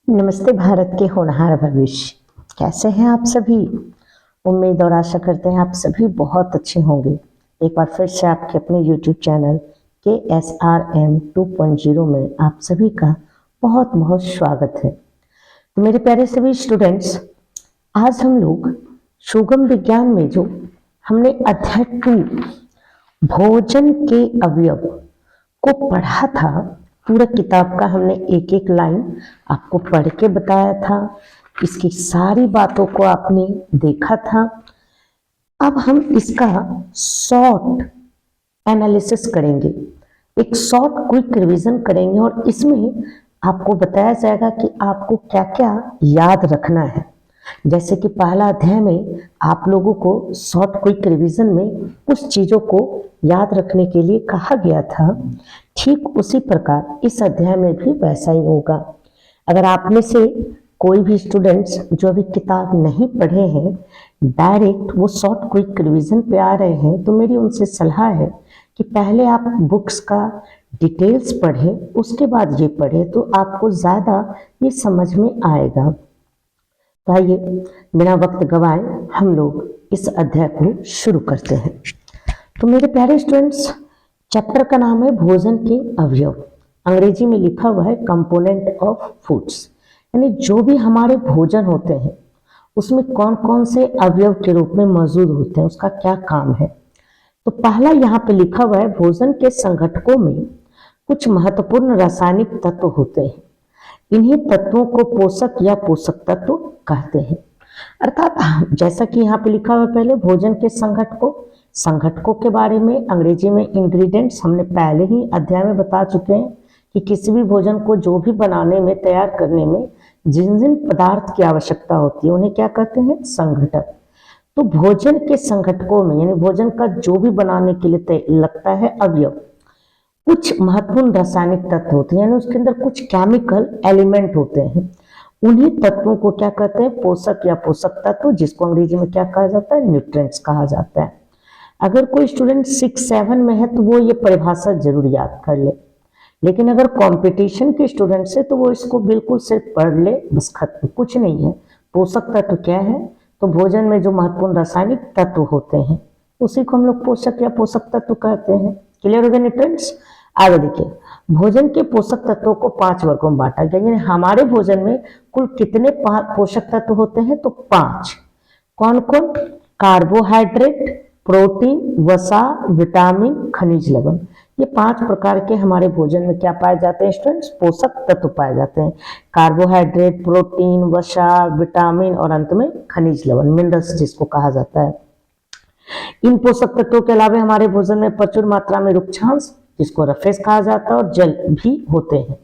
नमस्ते भारत के होनहार भविष्य। कैसे हैं आप सभी? उम्मीद और आशा करते हैं आप सभी बहुत अच्छे होंगे। एक बार फिर से आपके अपने YouTube चैनल KSRM 2.0 में आप सभी का बहुत बहुत स्वागत है। तो मेरे प्यारे सभी स्टूडेंट्स, आज हम लोग सुगम विज्ञान में जो हमने अध्याय 2 भोजन के अवयव को पढ़ा था, पूरा किताब का हमने एक एक लाइन आपको पढ़ के बताया था, इसकी सारी बातों को आपने देखा था। अब हम इसका शॉर्ट एनालिसिस करेंगे, एक शॉर्ट क्विक रिवीजन करेंगे और इसमें आपको बताया जाएगा कि आपको क्या क्या याद रखना है। जैसे कि पहला अध्याय में आप लोगों को शॉर्ट क्विक रिवीजन में कुछ चीजों को याद रखने के लिए कहा गया था, ठीक उसी प्रकार इस अध्याय में भी वैसा ही होगा। अगर आप में से कोई भी स्टूडेंट्स जो अभी किताब नहीं पढ़े हैं, डायरेक्ट वो शॉर्ट क्विक रिवीजन पे आ रहे हैं, तो मेरी उनसे सलाह है कि पहले आप बुक्स का डिटेल्स पढ़ें, उसके बाद ये पढ़ें, तो आपको ज़्यादा ये समझ में आएगा। तो आइए बिना वक्त गवाए हम लोग इस अध्याय को शुरू करते हैं। तो मेरे प्यारे स्टूडेंट्स, चैप्टर का नाम है भोजन के अवयव। अंग्रेजी में लिखा हुआ है कंपोनेंट ऑफ फूड्स, यानी जो भी हमारे भोजन होते हैं उसमें कौन कौन से अवयव के रूप में मौजूद होते हैं, उसका क्या काम है। तो पहला यहाँ पे लिखा हुआ है भोजन के संघटकों में कुछ महत्वपूर्ण रासायनिक तत्व होते हैं। इन्हीं तत्वों को पोषक या पोषक तत्व कहते हैं। अर्थात जैसा कि यहाँ पे लिखा हुआ है, पहले भोजन के संघटकों के बारे में अंग्रेजी में इंग्रेडिएंट्स हमने पहले ही अध्याय में बता चुके हैं कि किसी भी भोजन को जो भी बनाने में, तैयार करने में जिन जिन पदार्थ की आवश्यकता होती है उन्हें क्या कहते हैं? संघटक। तो भोजन के संघटकों में यानी भोजन का जो भी बनाने के लिए लगता है अवयव, कुछ महत्वपूर्ण रासायनिक तत्व होते हैं, यानी उसके अंदर कुछ केमिकल एलिमेंट होते हैं। उन्हीं तत्वों को क्या कहते हैं? पोषक या पोषक तत्व, जिसको अंग्रेजी में क्या कहा जाता है? न्यूट्रिएंट्स कहा जाता है। अगर कोई स्टूडेंट 6-7 में है तो वो ये परिभाषा जरूर याद कर ले, लेकिन अगर कंपटीशन के स्टूडेंट से तो वो इसको बिल्कुल सिर्फ पढ़ ले, बस खत्म, कुछ नहीं है। पोषक तत्व क्या है? तो भोजन में जो महत्वपूर्ण रासायनिक तत्व होते हैं उसी को हम लोग पोषक या पोषक तत्व कहते हैं। क्लियर हो गया न्यूट्रिएंट्स? आगे देखिए, भोजन के पोषक तत्वों को 5 वर्गों में बांटा गया। यानी हमारे भोजन में कुल कितने पोषक तत्व होते हैं? तो 5। कौन कौन? कार्बोहाइड्रेट, प्रोटीन, वसा, विटामिन, खनिज लवण। ये 5 प्रकार के हमारे भोजन में क्या पाए जाते हैं स्टूडेंट्स? पोषक तत्व पाए जाते हैं। कार्बोहाइड्रेट, प्रोटीन, वसा, विटामिन और अंत में खनिज लवण, मिनरल्स जिसको कहा जाता है। इन पोषक तत्वों के अलावा हमारे भोजन में प्रचुर मात्रा में रुक्षांश, जिसको रफेज कहा जाता है, और जल भी होते हैं।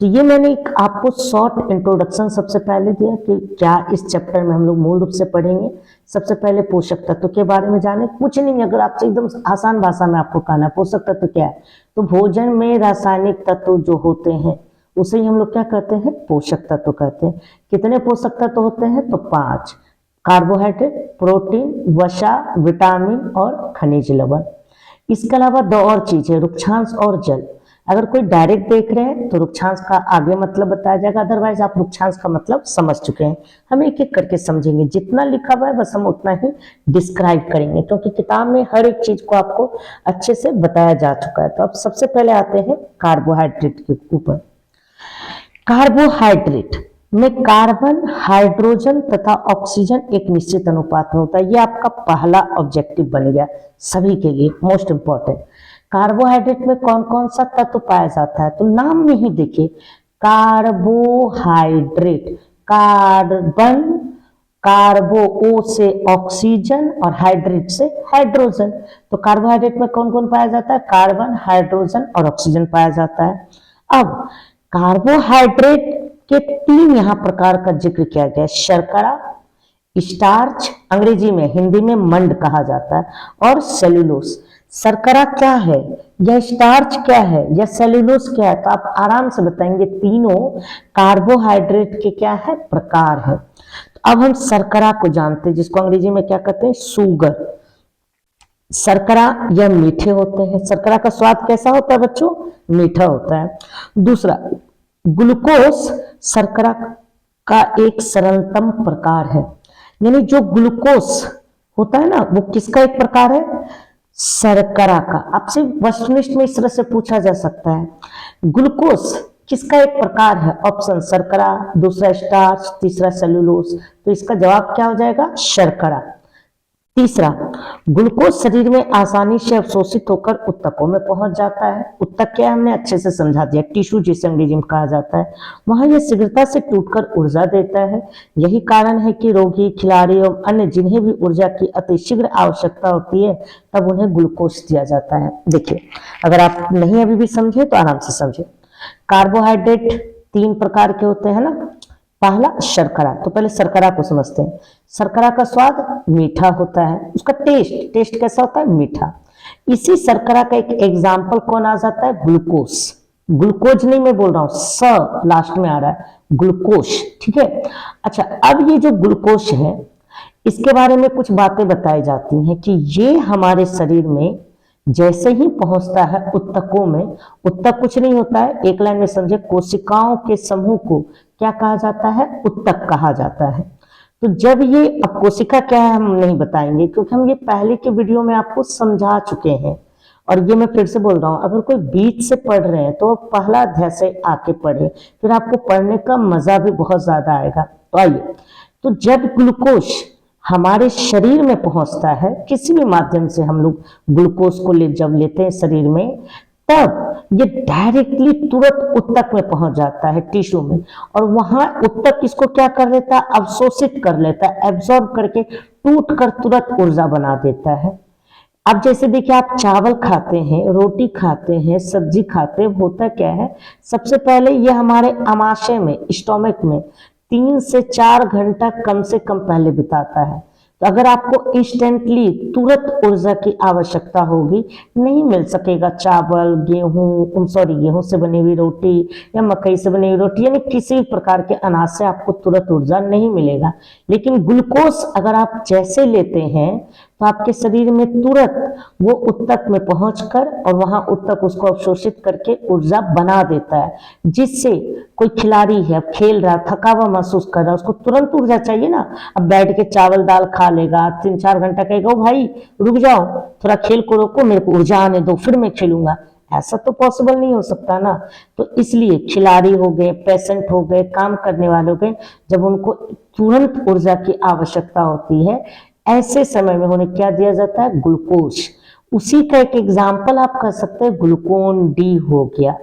तो ये मैंने एक आपको शॉर्ट इंट्रोडक्शन सबसे पहले दिया कि क्या इस चैप्टर में हम लोग मूल रूप से पढ़ेंगे। सबसे पहले पोषक तत्व के बारे में जाने, कुछ नहीं, अगर आपसे एकदम आसान भाषा में आपको कहना है पोषक तत्व क्या है, तो भोजन में रासायनिक तत्व जो होते हैं उसे ही हम लोग क्या कहते हैं? पोषक तत्व कहते हैं। कितने पोषक तत्व होते हैं? तो 5। कार्बोहाइड्रेट, प्रोटीन, वसा, विटामिन और खनिज लवण। इसके अलावा 2 और चीजें, रुक्षांश और जल। अगर कोई डायरेक्ट देख रहे हैं तो रुक्षांश का आगे मतलब बताया जाएगा, अदरवाइज आप रुक्षांश का मतलब समझ चुके हैं। हम एक एक करके समझेंगे, जितना लिखा हुआ है बस हम उतना ही डिस्क्राइब करेंगे, क्योंकि किताब में हर एक चीज को आपको अच्छे से बताया जा चुका है। तो अब सबसे पहले आते हैं कार्बोहाइड्रेट के ऊपर। कार्बोहाइड्रेट में कार्बन, हाइड्रोजन तथा ऑक्सीजन एक निश्चित अनुपात में होता है। ये आपका पहला ऑब्जेक्टिव बन गया सभी के लिए, मोस्ट इंपॉर्टेंट। कार्बोहाइड्रेट में कौन कौन सा तत्व पाया जाता है? तो नाम में ही देखिए, कार्बोहाइड्रेट, कार्बन, कार्बो ओ से ऑक्सीजन और हाइड्रेट से हाइड्रोजन। तो कार्बोहाइड्रेट में कौन कौन पाया जाता है? कार्बन, हाइड्रोजन और ऑक्सीजन पाया जाता है। अब कार्बोहाइड्रेट के 3 यहाँ प्रकार का जिक्र किया गया है। शर्करा, स्टार्च, अंग्रेजी में, हिंदी में मंड कहा जाता है, और सेलुलोस। शर्करा क्या है, या स्टार्च क्या है, या सेलुलोस क्या है? तो आप आराम से बताएंगे। तीनों कार्बोहाइड्रेट के क्या है? प्रकार है। तो अब हम शर्करा को जानते हैं, जिसको अंग्रेजी में क्या कहते हैं? शुगर। शर्करा यह मीठे होते हैं। शर्करा का स्वाद कैसा होता है बच्चों? मीठा होता है। दूसरा, ग्लूकोज शर्करा का एक सरलतम प्रकार है। यानी जो ग्लूकोज होता है ना, वो किसका एक प्रकार है? शर्करा का। आपसे वस्तुनिष्ठ में इस तरह से पूछा जा सकता है, ग्लूकोज किसका एक प्रकार है? ऑप्शन शर्करा, दूसरा स्टार्च, तीसरा सेलुलोज। तो इसका जवाब क्या हो जाएगा? शर्करा। तीसरा, ग्लूकोज शरीर में आसानी से अवशोषित होकर उत्तकों में पहुंच जाता है। उत्तक क्या है हमने अच्छे से समझा दिया, टिश्यू जिसे अंग्रेजी में कहा जाता है। वहां यह शीघ्रता से टूटकर ऊर्जा देता है। यही कारण है कि रोगी, खिलाड़ी और अन्य जिन्हें भी ऊर्जा की अतिशीघ्र आवश्यकता होती है, तब उन्हें ग्लूकोज दिया जाता है। देखिए, अगर आप नहीं अभी भी समझे तो आराम से समझे। कार्बोहाइड्रेट 3 प्रकार के होते हैं ना। पहला शर्करा, तो पहले शर्करा को समझते हैं। शर्करा का स्वाद मीठा होता है, उसका टेस्ट कैसा होता है? मीठा। इसी शर्करा का एक एग्जाम्पल कौन आ जाता है? ग्लूकोज। ग्लूकोज नहीं मैं बोल रहा हूं, स लास्ट में आ रहा है, ग्लूकोज। ठीक है। अच्छा, अब ये जो ग्लूकोज है, इसके बारे में कुछ बातें बताई जाती हैं कि ये हमारे शरीर में जैसे ही पहुंचता है उत्तकों में, उत्तक कुछ नहीं होता है, एक लाइन में समझे, कोशिकाओं के समूह को क्या कहा जाता है? उत्तक कहा जाता है। तो जब ये, अब कोशिका क्या है हम नहीं बताएंगे, क्योंकि हम ये पहले के वीडियो में आपको समझा चुके हैं। और ये मैं फिर से बोल रहा हूं, अगर कोई बीच से पढ़ रहे हैं तो पहला अध्याय से आके पढ़े, फिर आपको पढ़ने का मजा भी बहुत ज्यादा आएगा। तो आइए, तो जब ग्लूकोज हमारे शरीर में पहुंचता है, किसी भी माध्यम से हम लोग ग्लूकोज को जब लेते हैं शरीर में, तब ये डायरेक्टली तुरंत उत्तक में पहुंच जाता है, टिश्यू में। और वहां उत्तक इसको क्या कर लेता है? अवशोषित कर लेता है, एब्जॉर्ब करके टूट कर तुरंत ऊर्जा बना देता है। अब जैसे देखिए, आप चावल खाते हैं, रोटी खाते हैं, सब्जी खाते हैं, होता क्या है? सबसे पहले ये हमारे आमाशय में, स्टोमक में 3 से 4 घंटा कम से कम पहले बिताता है। तो अगर आपको इंस्टेंटली तुरंत ऊर्जा की आवश्यकता होगी, नहीं मिल सकेगा चावल, गेहूं से बनी हुई रोटी या मकई से बनी हुई रोटी, यानी किसी प्रकार के अनाज से आपको तुरंत ऊर्जा नहीं मिलेगा। लेकिन ग्लूकोज अगर आप जैसे लेते हैं, तो आपके शरीर में तुरंत वो उत्तक में पहुंचकर और वहां उत्तक उसको अवशोषित करके ऊर्जा बना देता है, जिससे कोई खिलाड़ी है, खेल रहा, थका हुआ महसूस कर रहा है, उसको तुरंत ऊर्जा चाहिए ना। अब बैठ के चावल दाल खा लेगा, 3-4 घंटा कहेगा, ओ भाई रुक जाओ, थोड़ा खेल को रोको, मेरे को ऊर्जा आने दो, फिर मैं खेलूंगा। ऐसा तो पॉसिबल नहीं हो सकता ना। तो इसलिए खिलाड़ी हो गए, पेशेंट हो गए, काम करने वाले हो गए, जब उनको तुरंत ऊर्जा की आवश्यकता होती है, ऐसे समय में उन्हें क्या दिया जाता है? ग्लूकोज। उसी का एक एग्जाम्पल आप कह सकते हैं ग्लूकोन डी हो गया,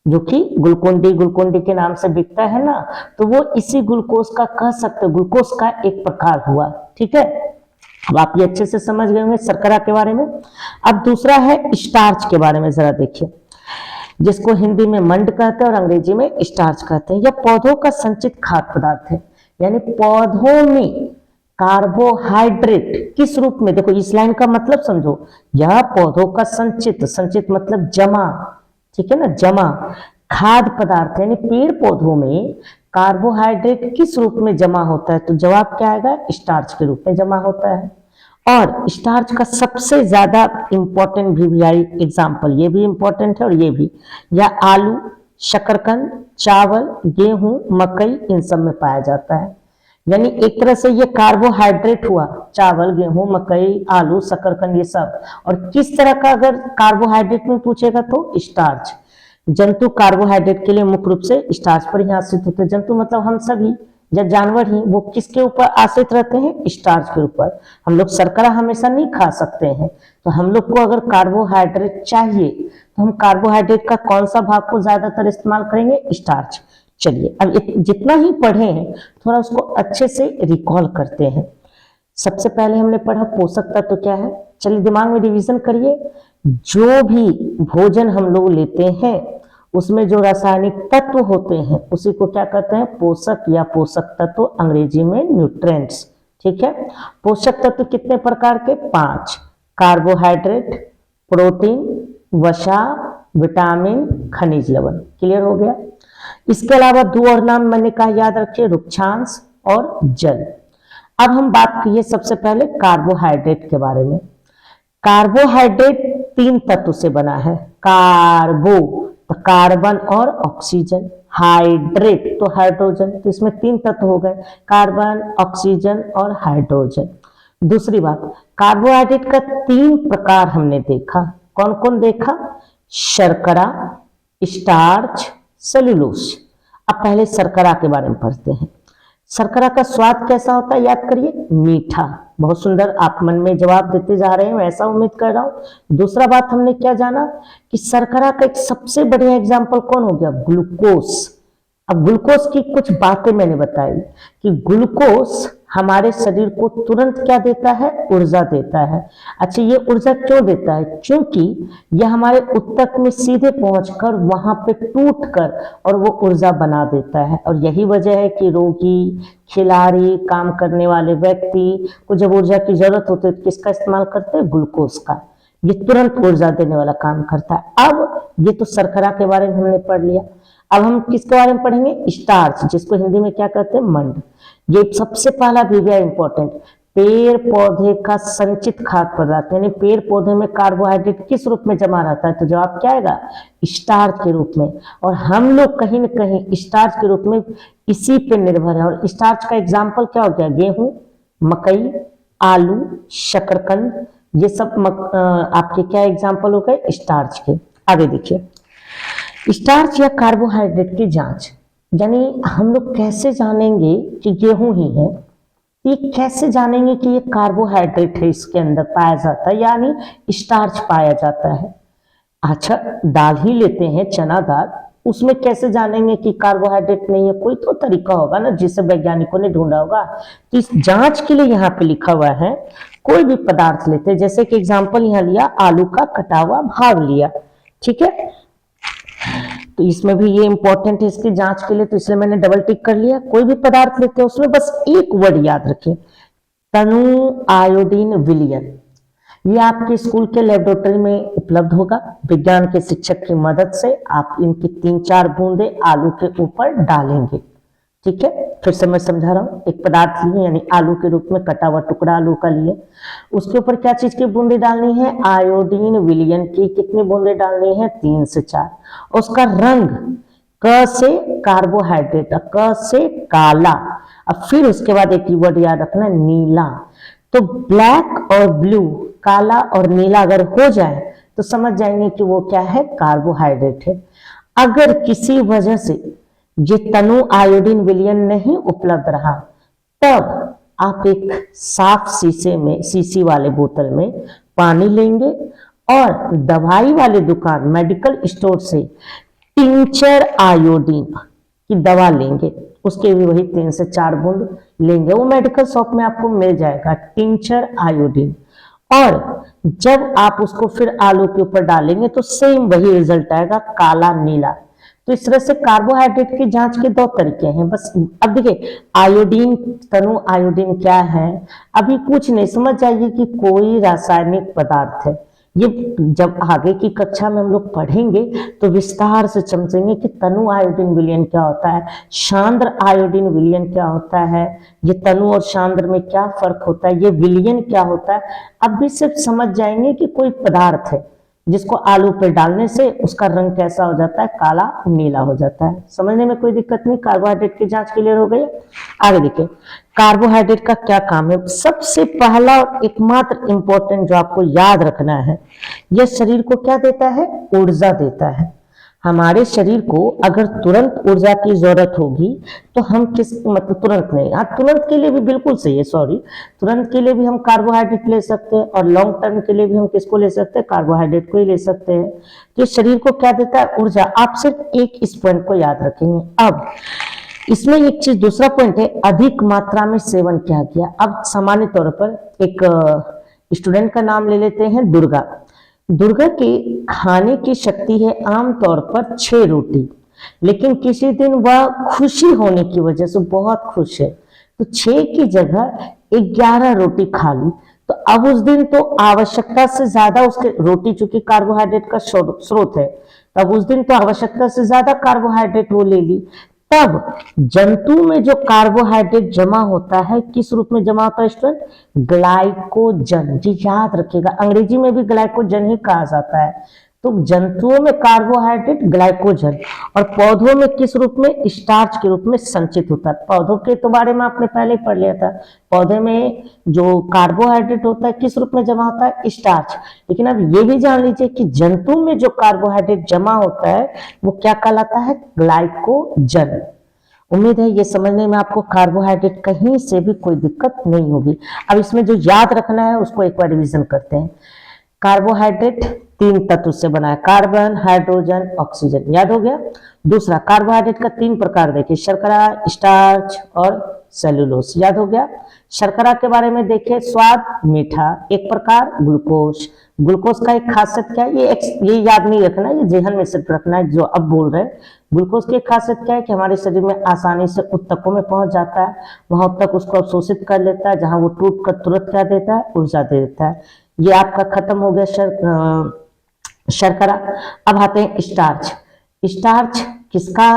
जो कि ग्लूकोन डी के नाम से बिकता है ना। तो वो इसी ग्लूकोज का कह सकते, ग्लूकोज का एक प्रकार हुआ। ठीक है, अब आप ये अच्छे से समझ गए होंगे शर्करा के बारे में। अब दूसरा है स्टार्च के बारे में, जरा देखिए, जिसको हिंदी में मंड कहते हैं और अंग्रेजी में स्टार्च कहते हैं। यह पौधों का संचित खाद्य पदार्थ है। यानी पौधों में कार्बोहाइड्रेट किस रूप में, देखो इस लाइन का मतलब समझो, यह पौधों का संचित मतलब जमा, ठीक है ना, जमा खाद्य पदार्थ, यानी पेड़ पौधों में कार्बोहाइड्रेट किस रूप में जमा होता है? तो जवाब क्या आएगा? स्टार्च के रूप में जमा होता है। और स्टार्च का सबसे ज्यादा इंपॉर्टेंट भी एग्जाम्पल, ये भी इंपॉर्टेंट है और ये भी, या आलू, शकरकंद, चावल, गेहूं, मकई, इन सब में पाया जाता है। यानी एक तरह से ये कार्बोहाइड्रेट हुआ, चावल, गेहूं, मकई, आलू, शकरकंद, ये सब। और किस तरह का अगर कार्बोहाइड्रेट में पूछेगा तो स्टार्च। जंतु कार्बोहाइड्रेट के लिए मुख्य रूप से स्टार्च पर ही आश्रित होते हैं। जंतु मतलब हम सभी, या जानवर ही, वो किसके ऊपर आश्रित रहते हैं? स्टार्च के ऊपर। हम लोग शर्करा हमेशा नहीं खा सकते हैं, तो हम लोग को अगर कार्बोहाइड्रेट चाहिए तो हम कार्बोहाइड्रेट का कौन सा भाग को ज्यादातर इस्तेमाल करेंगे? स्टार्च। चलिए, अब जितना ही पढ़े हैं थोड़ा उसको अच्छे से रिकॉल करते हैं। सबसे पहले हमने पढ़ा पोषक तत्व क्या है। चलिए दिमाग में रिवीजन करिए। जो भी भोजन हम लोग लेते हैं उसमें जो रासायनिक तत्व होते हैं उसी को क्या कहते हैं? पोषक या पोषक तत्व, अंग्रेजी में न्यूट्रिएंट्स। ठीक है। पोषक तत्व कितने प्रकार के? 5। कार्बोहाइड्रेट, प्रोटीन, वसा, विटामिन, खनिज लवण। क्लियर हो गया। इसके अलावा 2 और नाम मैंने कहा याद रखिए, रुक्षांश और जल। अब हम बात किए सबसे पहले कार्बोहाइड्रेट के बारे में। कार्बोहाइड्रेट 3 तत्व से बना है। कार्बो, तो कार्बन और ऑक्सीजन, हाइड्रेट तो हाइड्रोजन, तो इसमें 3 तत्व हो गए, कार्बन, ऑक्सीजन और हाइड्रोजन। दूसरी बात, कार्बोहाइड्रेट का 3 प्रकार हमने देखा, कौन कौन देखा? शर्करा, स्टार्च, सेलुलोज। अब पहले शर्करा के बारे में पढ़ते हैं। शर्करा का स्वाद कैसा होता है? याद करिए, मीठा। बहुत सुंदर, आप मन में जवाब देते जा रहे हैं, ऐसा उम्मीद कर रहा हूं। दूसरा बात हमने क्या जाना कि शर्करा का एक सबसे बढ़िया एग्जाम्पल कौन हो गया? ग्लूकोस। अब ग्लूकोज की कुछ बातें मैंने बताई कि ग्लूकोज हमारे शरीर को तुरंत क्या देता है? ऊर्जा देता है। अच्छा, ये ऊर्जा क्यों देता है? क्योंकि यह हमारे ऊतक में सीधे पहुंचकर वहां पे टूटकर और वो ऊर्जा बना देता है। और यही वजह है कि रोगी, खिलाड़ी, काम करने वाले व्यक्ति को जब ऊर्जा की जरूरत होती है तो किसका इस्तेमाल करते हैं? ग्लूकोज का। ये तुरंत ऊर्जा देने वाला काम करता है। अब ये तो शर्करा के बारे में हमने पढ़ लिया। अब हम किसके बारे में पढ़ेंगे? स्टार्च, जिसको हिंदी में क्या कहते हैं? मंड। ये सबसे पहला विषय इंपॉर्टेंट, पेड़ पौधे का संचित खाद्य पदार्थ, यानी पेड़ पौधे में कार्बोहाइड्रेट किस रूप में जमा रहता है? तो जवाब क्या आएगा? स्टार्च के रूप में। और हम लोग कहीं न कहीं स्टार्च के रूप में इसी पे निर्भर है। और स्टार्च का एग्जाम्पल क्या हो गया? गेहूं, मकई, आलू, शकरकंद, ये सब आपके क्या एग्जाम्पल हो गए? स्टार्च के। आगे देखिए, स्टार्च या कार्बोहाइड्रेट की जांच, यानी हम लोग कैसे जानेंगे कि गेहूं ही है? ये कैसे जानेंगे कि ये कार्बोहाइड्रेट है, इसके अंदर पाया जाता है, यानी स्टार्च पाया जाता है। अच्छा, दाल ही लेते हैं, चना दाल, उसमें कैसे जानेंगे कि कार्बोहाइड्रेट नहीं है? कोई तो तरीका होगा ना जिसे वैज्ञानिकों ने ढूंढा होगा। तो इस जांच के लिए यहाँ पे लिखा हुआ है, कोई भी पदार्थ लेते हैं, जैसे कि एग्जाम्पल यहाँ लिया, आलू का कटा हुआ भाग लिया, ठीक है, तो इसमें भी ये इंपॉर्टेंट है इसकी जांच के लिए, तो इसलिए मैंने डबल टिक कर लिया। कोई भी पदार्थ लेते हैं उसमें बस एक वर्ड याद रखें, तनु आयोडीन विलयन। ये आपके स्कूल के लेबोरेटरी में उपलब्ध होगा। विज्ञान के शिक्षक की मदद से आप इनकी 3-4 बूंदे आलू के ऊपर डालेंगे, ठीक है। फिर से मैं समझा रहा हूँ, एक पदार्थ लिए, यानी आलू के रूप में कटा हुआ टुकड़ा आलू का लिए, उसके ऊपर क्या चीज की बूंदे डालनी है? आयोडीन विलयन की। कितनी बूंदे डालनी है? 3 से 4। उसका रंग क से कार्बोहाइड्रेट, क से काला। अब फिर उसके बाद एक कीवर्ड याद रखना, नीला। तो ब्लैक और ब्लू, काला और नीला अगर हो जाए तो समझ जाएंगे कि वो क्या है? कार्बोहाइड्रेट है। अगर किसी वजह से ये तनु आयोडीन विलयन नहीं उपलब्ध रहा, तब आप एक साफ शीशे में, शीशी वाले बोतल में पानी लेंगे और दवाई वाले दुकान, मेडिकल स्टोर से टिंचर आयोडीन की दवा लेंगे, उसके भी वही 3 से 4 बूंद लेंगे। वो मेडिकल शॉप में आपको मिल जाएगा, टिंचर आयोडीन। और जब आप उसको फिर आलू के ऊपर डालेंगे तो सेम वही रिजल्ट आएगा, काला नीला। तो इस तरह से कार्बोहाइड्रेट की जांच के 2 तरीके हैं बस। अब देखिए, आयोडीन, तनु आयोडीन क्या है? अभी कुछ नहीं, समझ जाइए कि कोई रासायनिक पदार्थ है। ये जब आगे की कक्षा में हम लोग पढ़ेंगे तो विस्तार से समझेंगे कि तनु आयोडीन विलयन क्या होता है, सांद्र आयोडीन विलयन क्या होता है, ये तनु और सांद्र में क्या फर्क होता है, ये विलयन क्या होता है। अब भी सिर्फ समझ जाएंगे कि कोई पदार्थ है जिसको आलू पे डालने से उसका रंग कैसा हो जाता है? काला नीला हो जाता है। समझने में कोई दिक्कत नहीं। कार्बोहाइड्रेट की जांच क्लियर हो गई। आगे देखिए, कार्बोहाइड्रेट का क्या काम है? सबसे पहला और एकमात्र इंपॉर्टेंट जो आपको याद रखना है, यह शरीर को क्या देता है? ऊर्जा देता है। हमारे शरीर को अगर तुरंत ऊर्जा की जरूरत होगी तो हम किस, मतलब तुरंत नहीं, हाँ तुरंत के लिए भी बिल्कुल सही है, सॉरी, तुरंत के लिए भी हम कार्बोहाइड्रेट ले सकते हैं और लॉन्ग टर्म के लिए भी हम किसको ले सकते हैं? कार्बोहाइड्रेट को ही ले सकते हैं। तो शरीर को क्या देता है? ऊर्जा। आप सिर्फ एक इस पॉइंट को याद रखेंगे। अब इसमें एक चीज, दूसरा पॉइंट है, अधिक मात्रा में सेवन क्या किया। अब सामान्य तौर पर एक स्टूडेंट का नाम ले लेते हैं, दुर्गा। दुर्गा की खाने की शक्ति है आमतौर पर 6 रोटी, लेकिन किसी दिन वह खुशी होने की वजह से बहुत खुश है तो 6 की जगह 11 रोटी खा ली। तो अब उस दिन तो आवश्यकता से ज्यादा उसके, रोटी चूंकि कार्बोहाइड्रेट का स्रोत है, तब उस दिन तो आवश्यकता से ज्यादा कार्बोहाइड्रेट वो ले ली। तब जंतु में जो कार्बोहाइड्रेट जमा होता है, किस रूप में जमा होता है स्टूडेंट? ग्लाइकोजन। जी याद रखिएगा, अंग्रेजी में भी ग्लाइकोजन ही कहा जाता है। तो जंतुओं में कार्बोहाइड्रेट ग्लाइकोजन और पौधों में किस रूप में, स्टार्च के रूप में संचित होता है। पौधों के तो बारे में आपने पहले ही पढ़ लिया था, पौधे में जो कार्बोहाइड्रेट होता है किस रूप में जमा होता है, स्टार्च। लेकिन अब ये भी जान लीजिए कि जंतु में जो कार्बोहाइड्रेट जमा होता है वो क्या कहलाता है, ग्लाइकोजन। उम्मीद है ये समझने में आपको कार्बोहाइड्रेट कहीं से भी कोई दिक्कत नहीं होगी। अब इसमें जो याद रखना है उसको एक बार रिवीजन करते हैं। कार्बोहाइड्रेट 3 तत्व से बना है, कार्बन, हाइड्रोजन, ऑक्सीजन, याद हो गया। दूसरा, कार्बोहाइड्रेट का 3 प्रकार देखिए, शर्करा, स्टार्च और सेलुलोज, याद हो गया। शर्करा के बारे में देखिए, स्वाद मीठा, एक प्रकार ग्लूकोज। ग्लूकोज का एक खासियत क्या है, ये याद नहीं रखना, ये जेहन में सिर्फ रखना है जो अब बोल रहे हैं। ग्लूकोज की एक खासियत क्या है कि हमारे शरीर में आसानी से ऊतकों में पहुंच जाता है, वहां तक उसको अवशोषित कर लेता है, जहां वो टूट कर तुरंत क्या देता है, ऊर्जा दे देता है। ये आपका खत्म हो गया शर्करा। अब आते हैं स्टार्च। स्टार्च किसका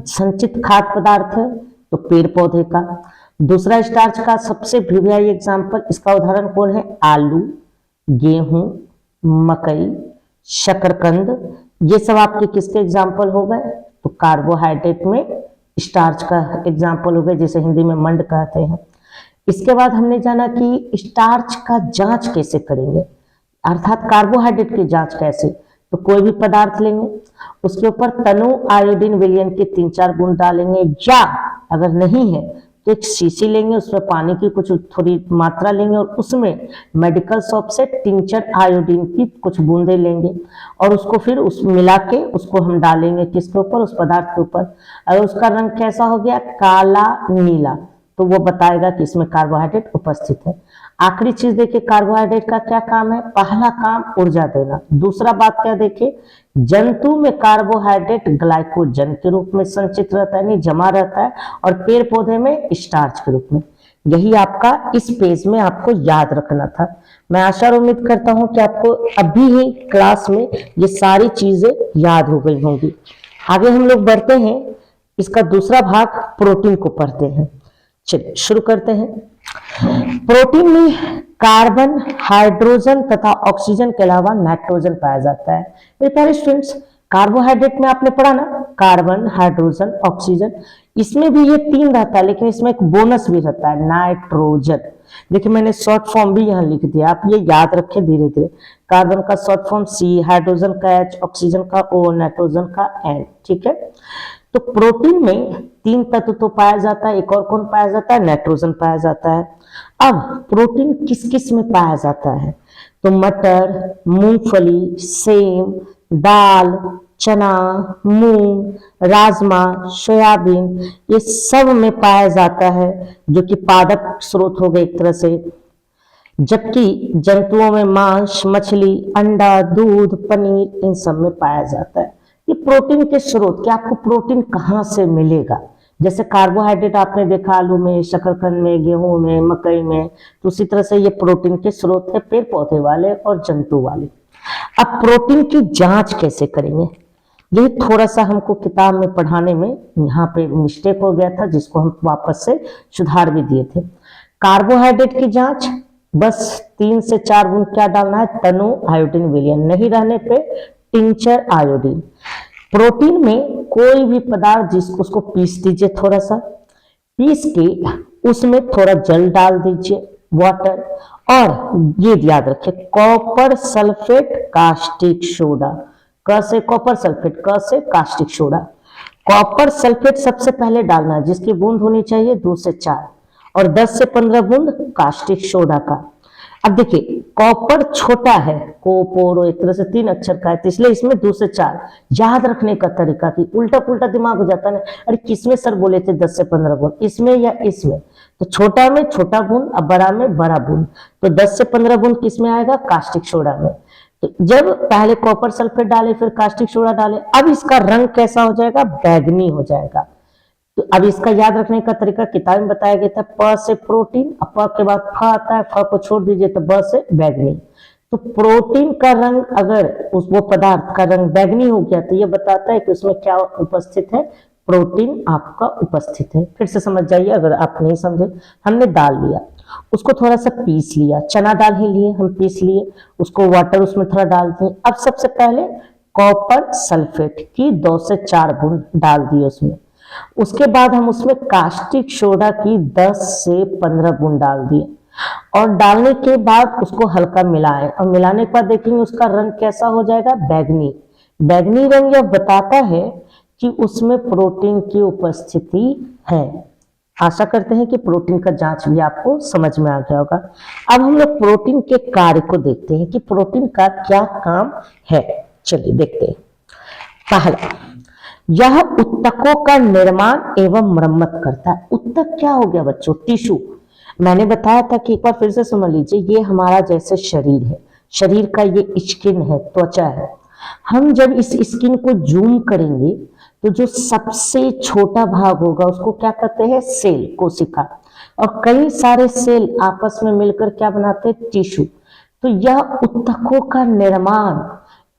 संचित खाद्य पदार्थ है, तो पेड़ पौधे का। दूसरा, स्टार्च का सबसे बढ़िया एग्जाम्पल, इसका उदाहरण कौन है, आलू, गेहूं, मकई, शकरकंद, ये सब आपके किसके एग्जाम्पल हो गए, तो कार्बोहाइड्रेट में स्टार्च का एग्जाम्पल हो गए, जिसे हिंदी में मंड कहते हैं। इसके बाद हमने जाना कि स्टार्च का जांच कैसे करेंगे, अर्थात कार्बोहाइड्रेट की जांच कैसे, तो कोई भी पदार्थ लेंगे, उसके ऊपर तनु आयोडीन विलयन के 3-4 बूंद डालेंगे, या अगर नहीं है तो एक शीशी लेंगे, उसमें पानी की कुछ थोड़ी मात्रा लेंगे और उसमें मेडिकल शॉप से टिंचर आयोडीन की कुछ बूंदे लेंगे और उसको फिर उस मिला के उसको हम डालेंगे किसके ऊपर, उस पदार्थ के ऊपर। अगर उसका रंग कैसा हो गया, काला नीला, तो वो बताएगा कि इसमें कार्बोहाइड्रेट उपस्थित है। आखिरी चीज देखिए, कार्बोहाइड्रेट का क्या काम है, पहला काम ऊर्जा देना। दूसरा बात क्या देखिए, जंतु में कार्बोहाइड्रेट ग्लाइकोजन के रूप में संचित रहता है, नहीं जमा रहता है, और पेड़ पौधे में स्टार्च के रूप में। यही आपका इस पेज में आपको याद रखना था। मैं आशा और उम्मीद करता हूं कि आपको अभी ही क्लास में ये सारी चीजें याद हो गई होंगी। आगे हम लोग बढ़ते हैं, इसका दूसरा भाग प्रोटीन को पढ़ते हैं। चलिए शुरू करते हैं। प्रोटीन में कार्बन, हाइड्रोजन तथा ऑक्सीजन के अलावा नाइट्रोजन पाया जाता है। मेरे प्यारे स्टूडेंट्स, कार्बोहाइड्रेट में आपने पढ़ा ना, कार्बन, हाइड्रोजन, ऑक्सीजन, इसमें भी ये 3 रहता है, लेकिन इसमें एक बोनस भी रहता है, नाइट्रोजन। देखिए मैंने शॉर्ट फॉर्म भी यहाँ लिख दिया, आप ये याद रखें धीरे धीरे। कार्बन का शॉर्ट फॉर्म C, हाइड्रोजन का H, ऑक्सीजन का O, नाइट्रोजन का N, ठीक है। तो प्रोटीन में 3 तत्व तो पाया जाता है, एक और कौन पाया जाता है, नाइट्रोजन पाया जाता है। अब प्रोटीन किस किस में पाया जाता है, तो मटर, मूंगफली, सेम, दाल, चना, मूंग, राजमा, सोयाबीन, ये सब में पाया जाता है, जो कि पादप स्रोत हो गए एक तरह से। जबकि जंतुओं में मांस, मछली, अंडा, दूध, पनीर, इन सब में पाया जाता है। ये प्रोटीन के स्रोत, कि आपको प्रोटीन कहाँ से मिलेगा। जैसे कार्बोहाइड्रेट आपने देखा आलू में, शकरकंद में, गेहूं में, मकई में, तो उसी तरह से ये प्रोटीन के स्रोत है पेड़ पौधे वाले और जंतु वाले। अब प्रोटीन की जांच कैसे करेंगे, यही थोड़ा सा हमको किताब में पढ़ाने में यहाँ पे मिस्टेक हो गया था, जिसको हम वापस से सुधार भी दिए थे। कार्बोहाइड्रेट की जांच बस 3 से 4 बूंद क्या डालना है, तनु आयोडीन विलयन, नहीं रहने पे टिंचर आयोडीन। प्रोटीन में कोई भी पदार्थ जिसको उसको पीस दीजिए, थोड़ा सा पीस के उसमें थोड़ा जल डाल दीजिए, वाटर, और ये याद रखिए कॉपर सल्फेट कास्टिक सोडा, क से कॉपर सल्फेट, क से कास्टिक सोडा। कॉपर सल्फेट सबसे पहले डालना है, जिसकी बूंद होनी चाहिए 2 से 4, और 10 से 15 बूंद कास्टिक सोडा का। अब देखिए कॉपर छोटा है, कोपोरो एक तरह से 3 अक्षर का है, तो इसलिए इसमें 2 से 4 याद रखने का तरीका, कि उल्टा पुल्टा दिमाग हो जाता है ना, अरे किसमें सर बोले थे 10 से 15 बूंद, इसमें या इसमें, तो छोटा में छोटा बूंद, अब बड़ा में बड़ा बूंद, तो 10 से 15 बूंद किसमें आएगा, कास्टिक सोडा में। तो जब पहले कॉपर सल्फेट डाले फिर कास्टिक सोडा डाले, अब इसका रंग कैसा हो जाएगा, बैगनी हो जाएगा। तो अब इसका याद रखने का तरीका किताब में बताया गया था, प से प्रोटीन, प के बाद फ आता है, फ को छोड़ दीजिए तो ब से बैगनी। तो प्रोटीन का रंग अगर वो पदार्थ का रंग बैगनी हो गया तो ये बताता है कि उसमें क्या उपस्थित है, प्रोटीन आपका उपस्थित है। फिर से समझ जाइए अगर आप नहीं समझे। हमने दाल लिया, उसको थोड़ा सा पीस लिया, चना दाल ही लिए हम, पीस लिए उसको, वाटर उसमें थोड़ा डाल दिए। अब सबसे पहले कॉपर सल्फेट की 2 से 4 बूंद डाल दिए उसमें। उसके बाद हम उसमें कास्टिक सोडा की 10 से 15 बूंद डाल दिए और डालने के बाद उसको हल्का मिलाएं और मिलाने के बाद देखेंगे उसका रंग कैसा हो जाएगा, बैगनी। बैगनी रंग यह बताता है कि उसमें प्रोटीन की उपस्थिति है। आशा करते हैं कि प्रोटीन का जांच भी आपको समझ में आ गया होगा। अब हम लोग प्रोटीन के कार्य को देखते हैं कि प्रोटीन का क्या काम है। चलिए देखते हैं। पहला, यह उत्तकों का निर्माण एवं मरम्मत करता है। उत्तक क्या हो गया बच्चों, टिश्यू। मैंने बताया था कि एक बार फिर से समझ लीजिए, ये हमारा जैसे शरीर है, शरीर का ये स्किन है, त्वचा है। हम जब इस स्किन को जूम करेंगे तो जो सबसे छोटा भाग होगा उसको क्या कहते हैं, सेल, कोशिका। और कई सारे सेल आपस में मिलकर क्या बनाते हैं, टिश्यू। तो यह उत्तकों का निर्माण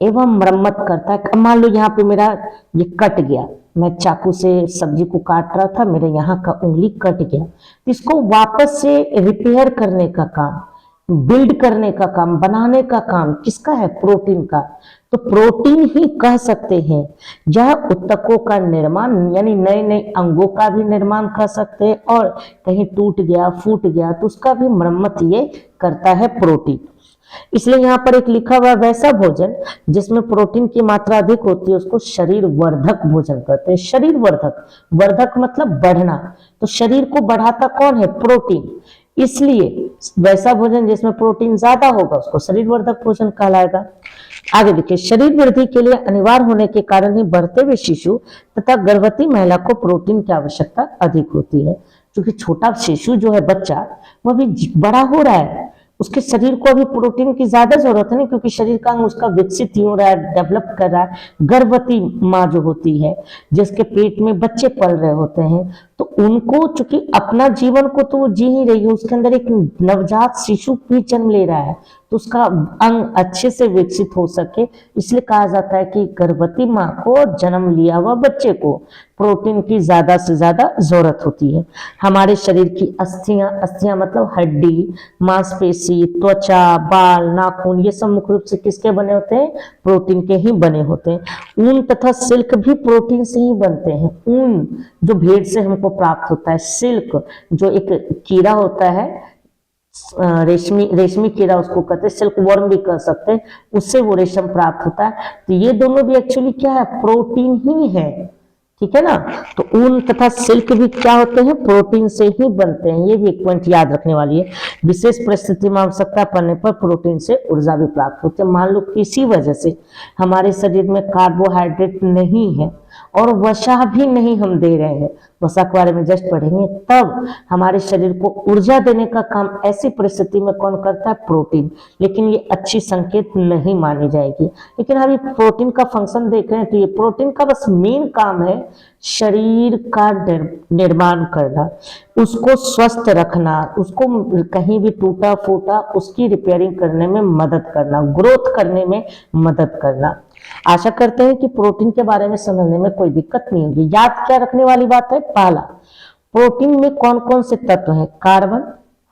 एवं मरम्मत करता है। मान लो यहाँ पे मेरा ये कट गया, मैं चाकू से सब्जी को काट रहा था, मेरे यहाँ का उंगली कट गया, इसको वापस से रिपेयर करने का काम, बिल्ड करने का काम, बनाने का काम किसका है, प्रोटीन का। तो प्रोटीन ही कह सकते हैं। यह उत्तकों का निर्माण यानी नए नए अंगों का भी निर्माण कर सकते हैं और कहीं टूट गया, फूट गया तो उसका भी मरम्मत ये करता है प्रोटीन। इसलिए यहाँ पर एक लिखा हुआ, वैसा भोजन जिसमें प्रोटीन की मात्रा अधिक होती है उसको शरीर वर्धक भोजन कहते हैं। शरीर वर्धक, वर्धक मतलब बढ़ना, तो शरीर को बढ़ाता कौन है, प्रोटीन। इसलिए वैसा भोजन जिसमें प्रोटीन ज्यादा होगा उसको शरीर वर्धक भोजन कहलाएगा। आगे देखिए, शरीर वृद्धि के लिए अनिवार्य होने के कारण ही बढ़ते हुए शिशु तथा गर्भवती महिला को प्रोटीन की आवश्यकता अधिक होती है। क्योंकि छोटा शिशु जो है, बच्चा, वह भी बड़ा हो रहा है, उसके शरीर को अभी प्रोटीन की ज्यादा जरूरत है, नहीं, क्योंकि शरीर का अंग उसका विकसित हो रहा है, डेवलप कर रहा है। गर्भवती माँ जो होती है, जिसके पेट में बच्चे पल रहे होते हैं, तो उनको चूंकि अपना जीवन को तो वो जी ही रही है, उसके अंदर एक नवजात शिशु भी जन्म ले रहा है, तो उसका अंग अच्छे से विकसित हो सके, इसलिए कहा जाता है कि गर्भवती माँ को, जन्म लिया हुआ बच्चे को प्रोटीन की ज्यादा से ज्यादा जरूरत होती है। हमारे शरीर की अस्थियां, अस्थियां मतलब हड्डी, मांसपेशी, त्वचा, बाल, नाखून, ये सब मुख्य रूप से किसके बने होते हैं, प्रोटीन के ही बने होते हैं। ऊन तथा सिल्क भी प्रोटीन से ही बनते हैं। ऊन जो भेड़ से हमको प्राप्त होता है, सिल्क जो एक कीड़ा होता है, रेशमी कीड़ा उसको कहते हैं, सिल्क वर्म भी कह सकते हैं, उससे वो रेशम प्राप्त होता है। तो ये दोनों भी एक्चुअली क्या है, प्रोटीन ही है, ठीक है ना। तो ऊन तथा सिल्क भी क्या होते हैं, प्रोटीन से ही बनते हैं। ये भी एक पॉइंट याद रखने वाली है। विशेष परिस्थिति में आवश्यकता पड़ने पर प्रोटीन से ऊर्जा भी प्राप्त होती है। मान लो किसी वजह से हमारे शरीर में कार्बोहाइड्रेट नहीं है और वसा भी नहीं हम दे रहे हैं, वसा के बारे में जस्ट पढ़ेंगे, तब हमारे शरीर को ऊर्जा देने का काम ऐसी परिस्थिति में कौन करता है, प्रोटीन। लेकिन ये अच्छी संकेत नहीं मानी जाएगी। लेकिन अभी प्रोटीन का फंक्शन देख रहे हैं, तो ये प्रोटीन का बस मेन काम है शरीर का निर्माण करना, उसको स्वस्थ रखना, उसको कहीं भी टूटा फूटा उसकी रिपेयरिंग करने में मदद करना, ग्रोथ करने में मदद करना। आशा करते हैं कि प्रोटीन के बारे में समझने में कोई दिक्कत नहीं होगी। याद क्या रखने वाली बात है, पहला, प्रोटीन में कौन कौन से तत्व हैं, कार्बन,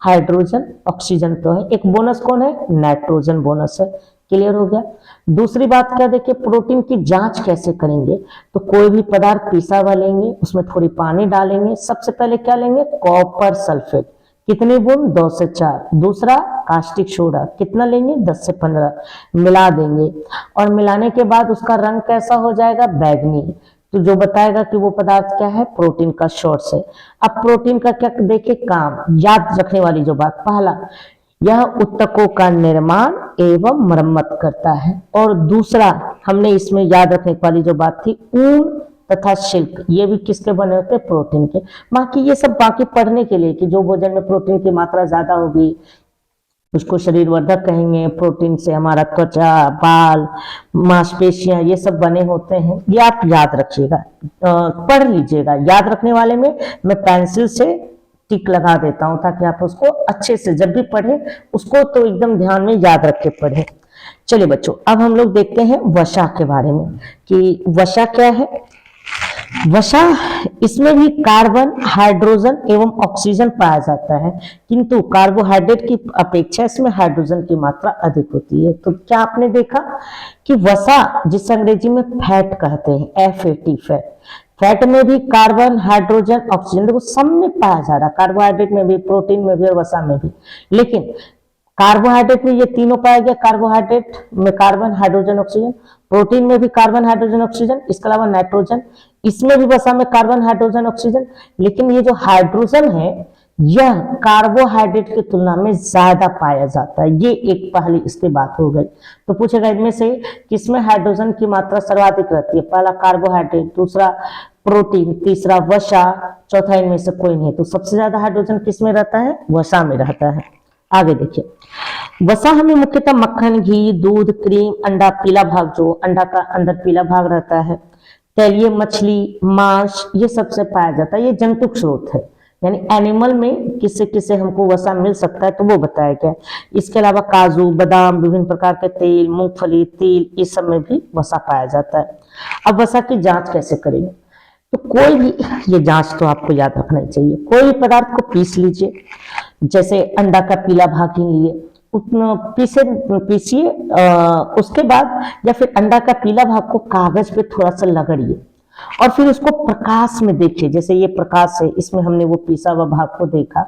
हाइड्रोजन, ऑक्सीजन तो है, एक बोनस कौन है, नाइट्रोजन बोनस है। क्लियर हो गया। दूसरी बात क्या, देखिए प्रोटीन की जांच कैसे करेंगे, तो कोई भी पदार्थ पिसा हुआ लेंगे, उसमें थोड़ी पानी डालेंगे, सबसे पहले क्या लेंगे, कॉपर सल्फेट, कितने बूंद, 2 से 4। दूसरा कास्टिक सोडा, कितना लेंगे, 10 से 15, मिला देंगे और मिलाने के बाद उसका रंग कैसा हो जाएगा, बैगनी। तो जो बताएगा कि वो पदार्थ क्या है, प्रोटीन का सोर्स है। अब प्रोटीन का क्या देखिए काम, याद रखने वाली जो बात, पहला, यह उत्तकों का निर्माण एवं मरम्मत करता है, और दूसरा हमने इसमें याद रखने वाली जो बात थी, ऊन तथा सिल्क, ये भी किसके बने होते हैं, प्रोटीन के। बाकी ये सब बाकी पढ़ने के लिए कि जो भोजन में प्रोटीन की मात्रा ज्यादा होगी उसको शरीर वर्धक कहेंगे। प्रोटीन से हमारा त्वचा, बाल, मांसपेशियां ये सब बने होते हैं, ये आप याद रखिएगा, पढ़ लीजिएगा। याद रखने वाले में मैं पेंसिल से टिक लगा देता हूं ताकि आप उसको अच्छे से जब भी पढ़े उसको तो एकदम ध्यान में याद रख के पढ़े। चलिए बच्चों, अब हम लोग देखते हैं वसा के बारे में कि वसा क्या है। वसा, इसमें भी कार्बन, हाइड्रोजन एवं ऑक्सीजन पाया जाता है, किंतु कार्बोहाइड्रेट की अपेक्षा इसमें हाइड्रोजन की मात्रा अधिक होती है। तो क्या आपने देखा कि वसा, जिसे अंग्रेजी में फैट कहते हैं, FAT फैट, फैट में भी कार्बन, हाइड्रोजन, ऑक्सीजन, देखो सब में पाया जा रहा है, कार्बोहाइड्रेट में भी, प्रोटीन में भी और वसा में भी। लेकिन कार्बोहाइड्रेट में ये तीनों पाया गया, कार्बोहाइड्रेट में कार्बन, हाइड्रोजन, ऑक्सीजन, प्रोटीन में भी कार्बन, हाइड्रोजन, ऑक्सीजन, इसके अलावा नाइट्रोजन, इसमें भी वसा में कार्बन, हाइड्रोजन, ऑक्सीजन। लेकिन ये जो हाइड्रोजन है यह कार्बोहाइड्रेट की तुलना में ज्यादा पाया जाता है। ये एक पहली इसकी बात हो गई। तो पूछेगा इनमें से किसमें हाइड्रोजन की मात्रा सर्वाधिक रहती है? पहला कार्बोहाइड्रेट, दूसरा प्रोटीन, तीसरा वसा, चौथा इनमें से कोई नहीं। तो सबसे ज्यादा हाइड्रोजन किसमें रहता है? वसा में रहता है। आगे देखिए, वसा हमें मुख्यतः मक्खन, घी, दूध, क्रीम, अंडा, पीला भाग, जो अंडा का अंदर पीला भाग रहता है, तैलीय मछली, मांस, ये सबसे पाया जाता है। ये जंतुक स्रोत है, यानी एनिमल में किससे किससे हमको वसा मिल सकता है तो वो बताया गया। इसके अलावा काजू, बादाम, विभिन्न प्रकार के तेल, मूंगफली, तिल, इस सब में भी वसा पाया जाता है। अब वसा की जांच कैसे करेंगे? तो कोई भी, ये जांच तो आपको याद रखना ही चाहिए, कोई भी पदार्थ को पीस लीजिए, जैसे अंडा का पीला भाग ही लिए, उतना पीसिए, उसके बाद या फिर अंडा का पीला भाग को कागज पे थोड़ा सा लगड़िए और फिर उसको प्रकाश में देखिए। जैसे ये प्रकाश है, इसमें हमने वो पीसा हुआ भाग को देखा,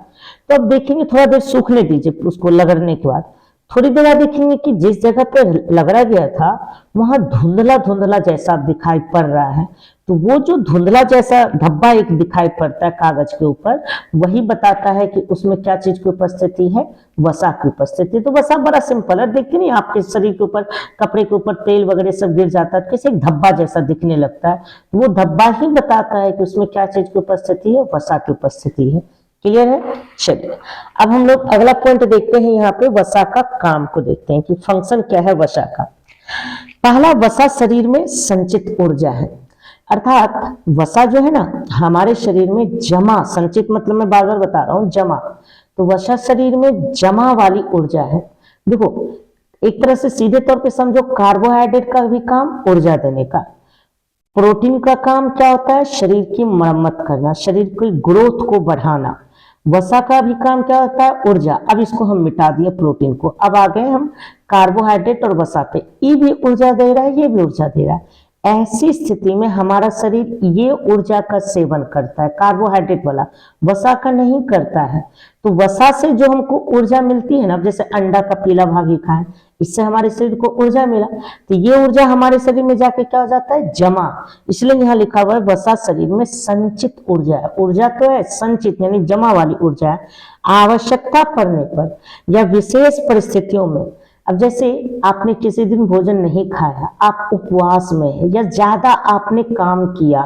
तो अब देखेंगे थोड़ा देर सूखने दीजिए उसको लगड़ने के बाद। थोड़ी देर बाद देखेंगे कि जिस जगह पे लगड़ा गया था वहां धुंधला धुंधला जैसा दिखाई पड़ रहा है। तो वो जो धुंधला जैसा धब्बा एक दिखाई पड़ता है कागज के ऊपर, वही बताता है कि उसमें क्या चीज की उपस्थिति है? वसा की उपस्थिति। तो वसा बड़ा सिंपल है, देखते नहीं आपके शरीर के ऊपर, कपड़े के ऊपर तेल वगैरह सब गिर जाता है, कैसे एक धब्बा जैसा दिखने लगता है, वो धब्बा ही बताता है कि उसमें क्या चीज की उपस्थिति है? वसा की उपस्थिति है। क्लियर है? चलिए अब हम लोग अगला पॉइंट देखते हैं, यहाँ पे वसा का काम को देखते हैं कि फंक्शन क्या है वसा का। पहला, वसा शरीर में संचित ऊर्जा है, अर्थात वसा जो है ना हमारे शरीर में जमा, संचित मतलब मैं बार बार बता रहा हूं जमा, तो वसा शरीर में जमा वाली ऊर्जा है। देखो एक तरह से सीधे तौर पे समझो, कार्बोहाइड्रेट का भी काम ऊर्जा देने का, प्रोटीन का काम क्या होता है? शरीर की मरम्मत करना, शरीर की ग्रोथ को बढ़ाना। वसा का भी काम क्या होता है? ऊर्जा। अब इसको हम मिटा दिए प्रोटीन को, अब आ गए हम कार्बोहाइड्रेट और वसा पे। ये भी ऊर्जा दे रहा है, ये भी ऊर्जा दे रहा है। ऐसी स्थिति में हमारा शरीर ये ऊर्जा का सेवन करता है, कार्बोहाइड्रेट वाला, वसा का नहीं करता है। तो वसा से जो हमको ऊर्जा मिलती है ना, जैसे अंडा का पीला भाग ही खाएं, इससे हमारे शरीर को ऊर्जा मिला, तो ये ऊर्जा हमारे शरीर में जाके क्या हो जाता है? जमा। इसलिए यहाँ लिखा हुआ है वसा शरीर में संचित ऊर्जा है। ऊर्जा तो है, संचित यानी जमा वाली ऊर्जा है। आवश्यकता पड़ने पर या विशेष परिस्थितियों में, अब जैसे आपने किसी दिन भोजन नहीं खाया, आप उपवास में है या ज्यादा आपने काम किया,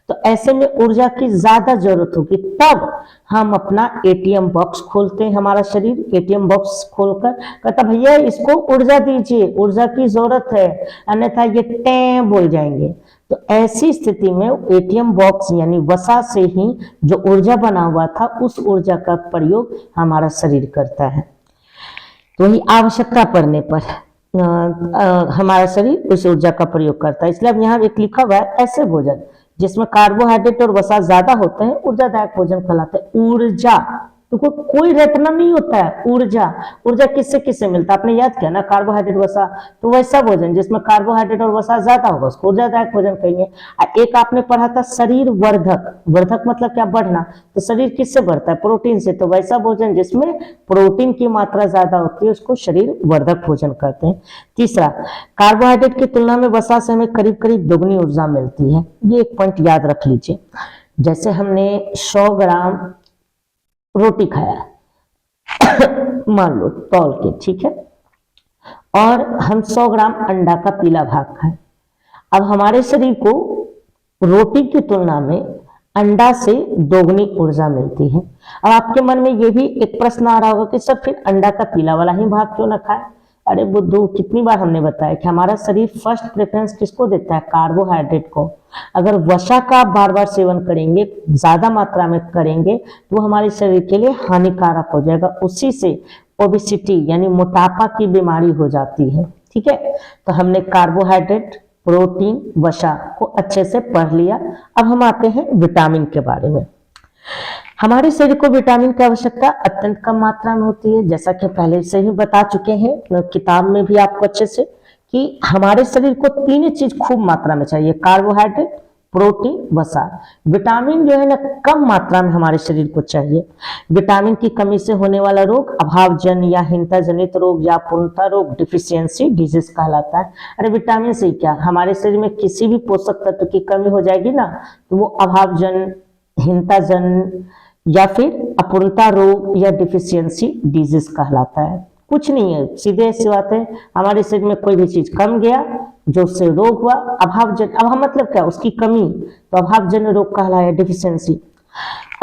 तो ऐसे में ऊर्जा की ज्यादा जरूरत होगी, तब हम अपना एटीएम बॉक्स खोलते हैं। हमारा शरीर एटीएम बॉक्स खोलकर कहता भैया इसको ऊर्जा दीजिए, ऊर्जा की जरूरत है, अन्यथा ये टें बोल जाएंगे। तो ऐसी स्थिति में एटीएम बॉक्स यानी वसा से ही जो ऊर्जा बना हुआ था, उस ऊर्जा का प्रयोग हमारा शरीर करता है। तो वही आवश्यकता पड़ने पर हमारा शरीर उस ऊर्जा का प्रयोग करता है। इसलिए अब यहाँ एक लिखा हुआ है, ऐसे भोजन जिसमें कार्बोहाइड्रेट और वसा ज्यादा होते हैं ऊर्जादायक भोजन कहलाते हैं। ऊर्जा तो कोई रटना नहीं होता है। ऊर्जा, ऊर्जा किससे किससे मिलता है? आपने याद किया ना, कार्बोहाइड्रेट वसा, तो वैसा भोजन जिसमें कार्बोहाइड्रेट और वसा ज्यादा होगा उसको ऊर्जादायक भोजन कहेंगे। एक आपने पढ़ा था शरीर वर्धक, वर्धक मतलब क्या? बढ़ना। तो शरीर किससे बढ़ता है? प्रोटीन से। तो वैसा भोजन जिसमें प्रोटीन की मात्रा ज्यादा होती है उसको शरीर वर्धक भोजन कहते हैं। तीसरा, कार्बोहाइड्रेट की तुलना में वसा से हमें करीब करीब दोगुनी ऊर्जा मिलती है। ये एक पॉइंट याद रख लीजिए। जैसे हमने 100 ग्राम रोटी खाया मान लो तौल के, ठीक है, और हम 100 ग्राम अंडा का पीला भाग खाएं, अब हमारे शरीर को रोटी की तुलना में अंडा से दोगुनी ऊर्जा मिलती है। अब आपके मन में ये भी एक प्रश्न आ रहा होगा कि सर फिर अंडा का पीला वाला ही भाग क्यों ना खाए? अरे बुद्धू, कितनी बार हमने बताया कि हमारा शरीर फर्स्ट प्रेफरेंस किसको देता है? कार्बोहाइड्रेट को। अगर वसा का आप बार बार सेवन करेंगे, ज्यादा मात्रा में करेंगे, तो हमारे शरीर के लिए हानिकारक हो जाएगा। उसी से ओबेसिटी यानी मोटापा की बीमारी हो जाती है। ठीक है, तो हमने कार्बोहाइड्रेट प्रोटीन, वसा को अच्छे से पढ़ लिया। अब हम आते हैं विटामिन के बारे में। हमारे शरीर को विटामिन की आवश्यकता अत्यंत कम मात्रा में होती है, जैसा कि पहले से ही बता चुके हैं किताब में भी आपको अच्छे से, कि हमारे शरीर को तीन चीज खूब मात्रा में चाहिए, कार्बोहाइड्रेट, प्रोटीन, वसा। विटामिन जो है ना कम मात्रा में हमारे शरीर को चाहिए। विटामिन की कमी से होने वाला रोग अभावजन या हीनता जनित रोग या पूर्णता रोग डिफिशियंसी डिजीज कहलाता है। अरे विटामिन से क्या, हमारे शरीर में किसी भी पोषक तत्व की कमी हो जाएगी ना तो वो अभावजन, हीनता जन या फिर अपूर्णता रोग या डिफिशियंसी डिजीज कहलाता है। कुछ नहीं है, सीधे सी बात है, हमारे शरीर में कोई भी चीज कम गया जो उससे रोग हुआ, अभावजन, अभाव मतलब क्या, उसकी कमी, तो अभावजन्य रोग कहलाया डिफिशियंसी।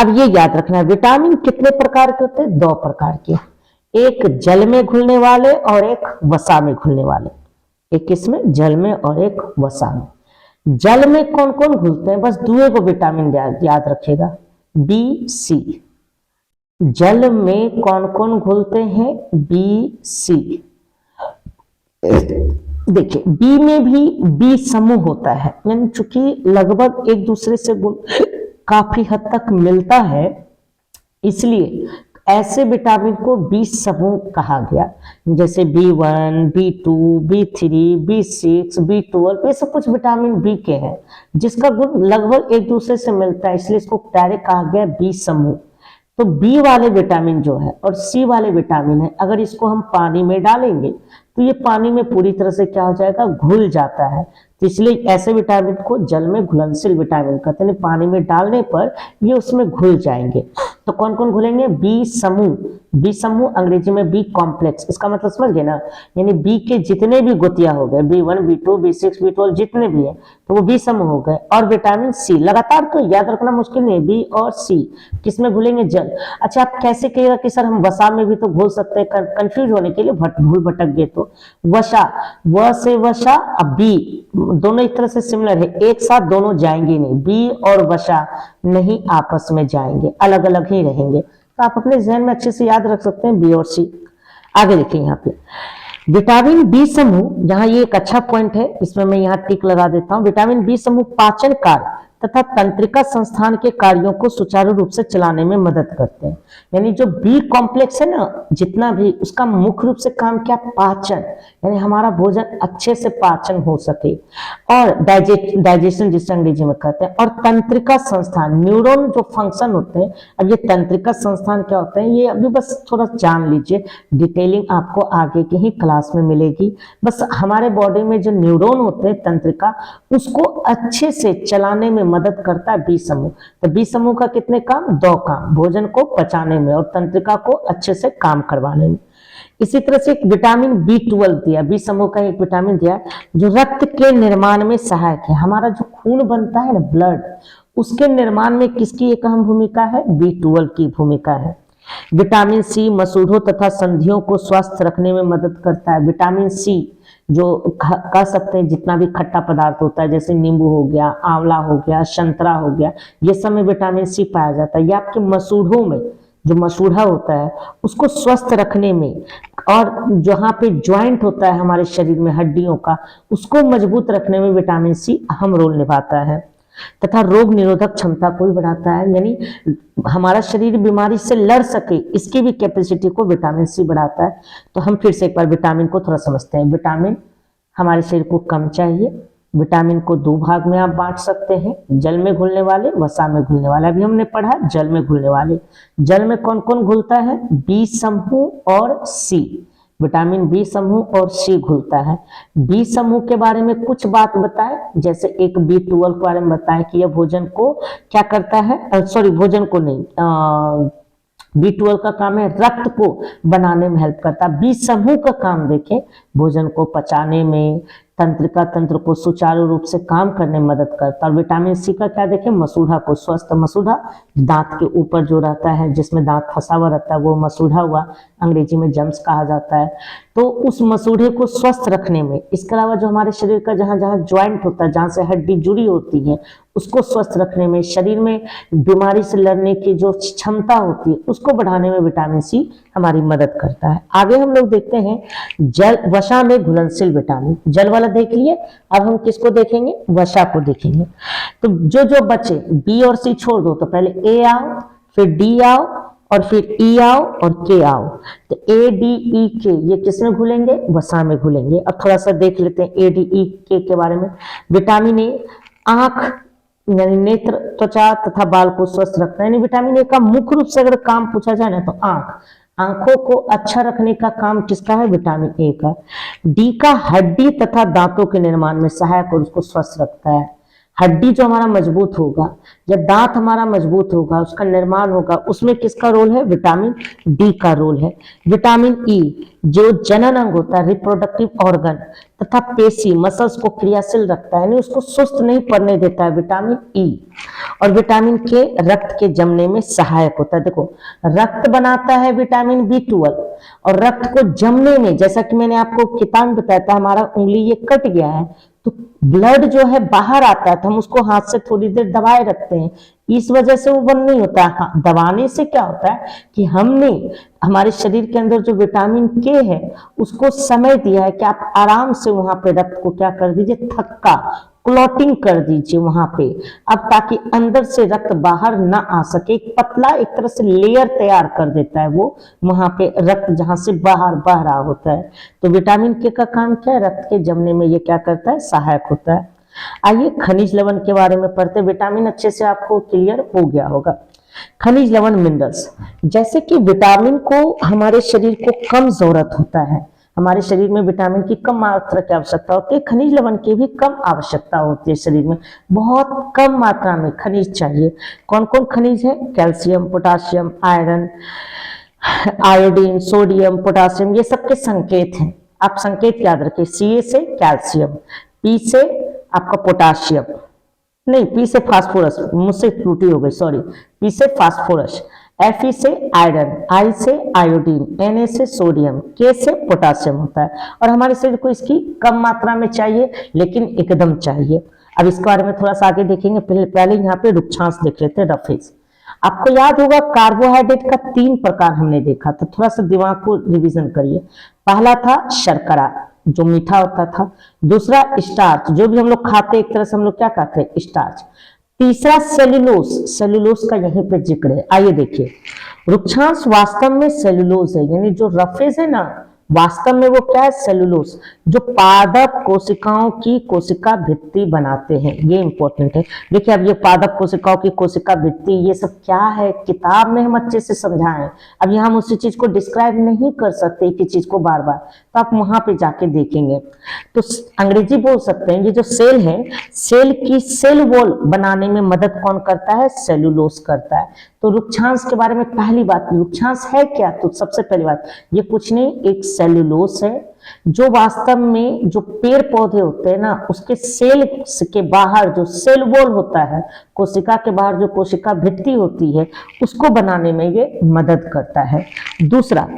अब ये याद रखना है, विटामिन कितने प्रकार के होते हैं? 2 प्रकार के, एक जल में घुलने वाले और एक वसा में घुलने वाले। एक किसमें? जल में और एक वसा में। जल में कौन कौन घुलते हैं? बस 2 को विटामिन याद रखेगा, बी सी। जल में कौन कौन घुलते हैं? B C. देखिए बी में भी बी समूह होता है, यानी चूंकि लगभग एक दूसरे से काफी हद तक मिलता है, इसलिए ऐसे विटामिन को बी समूह कहा गया। जैसे B1, B2, B3, B6, B12, ये सब कुछ विटामिन बी के हैं जिसका गुण लगभग एक दूसरे से मिलता है, इसलिए इसको डायरेक्ट कहा गया बी समूह। तो बी वाले विटामिन जो है और सी वाले विटामिन है, अगर इसको हम पानी में डालेंगे तो ये पानी में पूरी तरह से क्या हो जाएगा? घुल जाता है। तो इसलिए ऐसे विटामिन को जल में घुलनशील विटामिन कहते हैं, पानी में डालने पर ये उसमें घुल जाएंगे। तो कौन कौन घुलेंगे? बी समूह। बी समूह अंग्रेजी में बी कॉम्प्लेक्स, इसका मतलब समझ गए ना, यानी बी के जितने भी गोतियां हो गए, B1, B2, B6, B12 जितने भी है तो वो बी समूह हो गए। और विटामिन सी लगातार तो याद रखना मुश्किल नहीं, बी और सी किसमें घुलेंगे? जल। अच्छा आप कैसे कहिएगा कि सर हम वसा में भी तो घुल सकते हैं, कंफ्यूज होने के लिए भूल भटक गए तो वसा, व से वसा, अब बी दोनों एक तरह से सिमिलर है, एक साथ दोनों जाएंगे नहीं, बी और वसा नहीं आपस में जाएंगे, अलग अलग ही रहेंगे। तो आप अपने जहन में अच्छे से याद रख सकते हैं बी और सी। आगे देखिए यहाँ पे विटामिन बी समूह, यहाँ ये एक अच्छा पॉइंट है, इसमें मैं यहाँ टिक लगा देता हूँ। विटामिन बी समूह पाचन कार्य तथा तंत्रिका संस्थान के कार्यों को सुचारू रूप से चलाने में मदद करते हैं। यानी जो बी कॉम्प्लेक्स है ना, जितना भी, उसका मुख्य रूप से काम क्या? पाचन, यानी हमारा भोजन अच्छे से पाचन हो सके, और डाइजेशन जिसे अंग्रेजी में कहते हैं, और तंत्रिका संस्थान, न्यूरॉन जो फंक्शन होते हैं। अब ये तंत्रिका संस्थान क्या होते हैं, ये अभी बस थोड़ा जान लीजिए, डिटेलिंग आपको आगे की ही क्लास में मिलेगी। बस हमारे बॉडी में जो न्यूरॉन होते हैं तंत्रिका, उसको अच्छे से चलाने में मदद करता है बी समूह। तो बी समूह का कितने काम? 2 काम, भोजन को पचाने में और तंत्रिका को अच्छे से काम करवाने में। इसी तरह से एक विटामिन B12 दिया, बी समूह का एक विटामिन दिया जो रक्त के निर्माण में सहायक है। हमारा जो खून बनता है ना, ब्लड, उसके निर्माण में किसकी एक अहम भूमिका है? B12 की भूमिका है। विटामिन सी मसूड़ों तथा संधियों को स्वस्थ रखने में मदद करता है। विटामिन सी जो कह सकते हैं जितना भी खट्टा पदार्थ होता है, जैसे नींबू हो गया, आंवला हो गया, संतरा हो गया, ये सब में विटामिन सी पाया जाता है। ये आपके मसूड़ों में, जो मसूड़ा होता है उसको स्वस्थ रखने में, और जहाँ पे ज्वाइंट होता है हमारे शरीर में हड्डियों का, उसको मजबूत रखने में विटामिन सी अहम रोल निभाता है। तथा रोग निरोधक क्षमता को भी बढ़ाता है, यानी हमारा शरीर बीमारी से लड़ सके इसकी भी कैपेसिटी को विटामिन सी बढ़ाता है। तो हम फिर से एक बार विटामिन को थोड़ा समझते हैं। विटामिन हमारे शरीर को कम चाहिए। विटामिन को 2 भाग में आप बांट सकते हैं, जल में घुलने वाले, वसा में घुलने वाले। अभी हमने पढ़ा जल में घुलने वाले। जल में कौन कौन घुलता है? बी समूह और सी, विटामिन बी समूह और सी घुलता है। बी समूह के बारे में कुछ बात बताएं, जैसे एक B12 के बारे में बताएं कि यह भोजन को क्या करता है, सॉरी भोजन को नहीं, B12 का काम है रक्त को बनाने में हेल्प करता है। बी समूह का काम देखें, भोजन को पचाने में, तंत्रिका तंत्र को सुचारू रूप से काम करने में मदद करता है। और विटामिन सी का क्या देखें? मसूड़ा को स्वस्थ, मसूड़ा दांत के ऊपर जो रहता है, जिसमें दांत फंसा हुआ रहता है, वो मसूड़ा हुआ, अंग्रेजी में जम्स कहा जाता है। तो उस मसूड़े को स्वस्थ रखने में, इसके अलावा जो हमारे शरीर का जहां जहां ज्वाइंट होता है, जहां से हड्डी जुड़ी होती है, उसको स्वस्थ रखने में, शरीर में बीमारी से लड़ने की जो क्षमता होती है उसको बढ़ाने में विटामिन सी हमारी मदद करता है। आगे हम लोग देखते हैं जल, वसा में घुलनशील विटामिन। जल वाला देख लिए, अब हम किसको देखेंगे, वसा को देखेंगे। तो जो जो बचे, बी और सी छोड़ दो, तो पहले ए आओ, फिर डी आओ, और फिर ई आओ और के आओ। तो ए डी ई के ये किसमें घुलेंगे, वसा में घुलेंगे। अब थोड़ा सा देख लेते हैं ए डी ई के बारे में। विटामिन ए आंख यानी नेत्र, त्वचा तथा बाल को स्वस्थ रखता है। यानी विटामिन ए का मुख्य रूप से अगर काम पूछा जाए ना तो आंखों को अच्छा रखने का काम किसका है, विटामिन ए का। डी का हड्डी तथा दांतों के निर्माण में सहायक और उसको स्वस्थ रखता है। हड्डी जो हमारा मजबूत होगा या दांत हमारा मजबूत होगा, उसका निर्माण होगा, उसमें किसका रोल है, विटामिन डी का रोल है। विटामिन ई जो जनन अंग होता है, रिप्रोडक्टिव ऑर्गन तथा पेशी मसल्स को क्रियाशील रखता है, यानी उसको सुस्त नहीं पड़ने देता है, विटामिन ई। और विटामिन के रक्त के जमने में सहायक होता है। देखो रक्त बनाता है विटामिन B12, और रक्त को जमने में, जैसा कि मैंने आपको किताब में बताया था, हमारा उंगली ये कट गया है तो ब्लड जो है बाहर आता है, तो हम उसको हाथ से थोड़ी देर दबाए रखते हैं, इस वजह से वो बंद नहीं होता है। हाँ, दबाने से क्या होता है कि हमने हमारे शरीर के अंदर जो विटामिन के है उसको समय दिया है कि आप आराम से वहां पे रक्त को क्या कर दीजिए, थक्का क्लॉटिंग कर दीजिए वहां पे, अब ताकि अंदर से रक्त बाहर ना आ सके। एक पतला एक तरह से लेयर तैयार कर देता है वो वहां पे रक्त जहां से बाहर बह रहा होता है। तो विटामिन के का काम क्या है, रक्त के जमने में ये क्या करता है, सहायक होता है। आइए खनिज लवण के बारे में पढ़ते। विटामिन अच्छे से आपको क्लियर हो गया होगा। खनिज लवण मिनरल्स, जैसे कि विटामिन को हमारे शरीर को कम जरूरत होता है, हमारे शरीर में विटामिन की कम मात्रा की आवश्यकता होती है, खनिज लवण की भी कम आवश्यकता होती है। शरीर में बहुत कम मात्रा में खनिज चाहिए। कौन कौन खनिज है, calcium, potassium, iron, iodine, sodium, potassium, ये सबके संकेत हैं। आप संकेत याद रखिए, सी से कैल्शियम, पी से आपका पोटाशियम, नहीं पी से फास्फोरस, मुझसे त्रुटि हो गई सॉरी, पी से फास्फोरस, एफ से आयरन, आई से आयोडीन, एन से सोडियम, के से पोटासियम होता है। और हमारे शरीर को इसकी कम मात्रा में चाहिए, लेकिन एकदम चाहिए। अब इसके बारे में थोड़ा सा आगे देखेंगे, पहले यहाँ पे रुक्षांश देख लेते हैं, रफेज। आपको याद होगा कार्बोहाइड्रेट का 3 प्रकार हमने देखा था, थोड़ा सा दिमाग को रिवीजन करिए। पहला था शर्करा जो मीठा होता था, दूसरा स्टार्च जो भी हम लोग खाते, एक तरह से हम लोग क्या खाते हैं, स्टार्च, तीसरा सेलुलोज, सेलुलोज का यहीं पे जिक्र है। आइए देखिए, रुक्षांश वास्तव में सेलुलोज है, यानी जो रफेज है ना वास्तव में वो क्या है, सेलुलोज, जो पादप कोशिकाओं की कोशिका भित्ति बनाते हैं। ये इंपॉर्टेंट है। देखिए अब ये पादप कोशिकाओं की कोशिका भित्ति ये सब क्या है, किताब में हम अच्छे से समझाएं, अब यहाँ हम उसी चीज को डिस्क्राइब नहीं कर सकते एक ही चीज को बार बार, तो आप वहां पे जाके देखेंगे। तो अंग्रेजी बोल सकते हैं, ये जो सेल है, सेल की सेल वॉल बनाने में मदद कौन करता है, सेलुलोज करता है। तो रुक्षांश के बारे में पहली बात, रुक्षांश है क्या, तो सबसे पहली बात ये कुछ नहीं, एक सेलुलोज है जो वास्तव में जो पेड़ पौधे होते हैं ना उसके सेल के बाहर जो सेल वॉल होता है, कोशिका के बाहर जो कोशिका भित्ति होती है उसको बनाने में ये मदद करता है। दूसरा,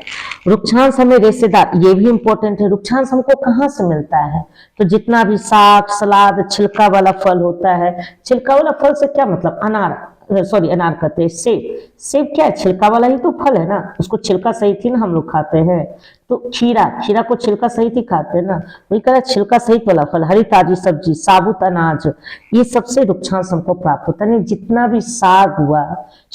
रुक्षांश हमें रेशेदार, ये भी इंपॉर्टेंट है। रुक्षांश हमको कहाँ से मिलता है, तो जितना भी साग सलाद छिलका वाला फल होता है, छिलका वाला फल से क्या मतलब, अनार, सॉरी अनार कहते हैं, सेब, सेब क्या है, छिलका वाला ही तो फल है ना, उसको छिलका सहित ही ना हम लोग खाते हैं। तो खीरा, खीरा को छिलका सहित ही खाते हैं ना, वही कह रहा है छिलका सहित वाला फल, हरी ताजी सब्जी, साबुत अनाज, ये सबसे रुक्षांश हमको प्राप्त होता है। जितना भी साग हुआ,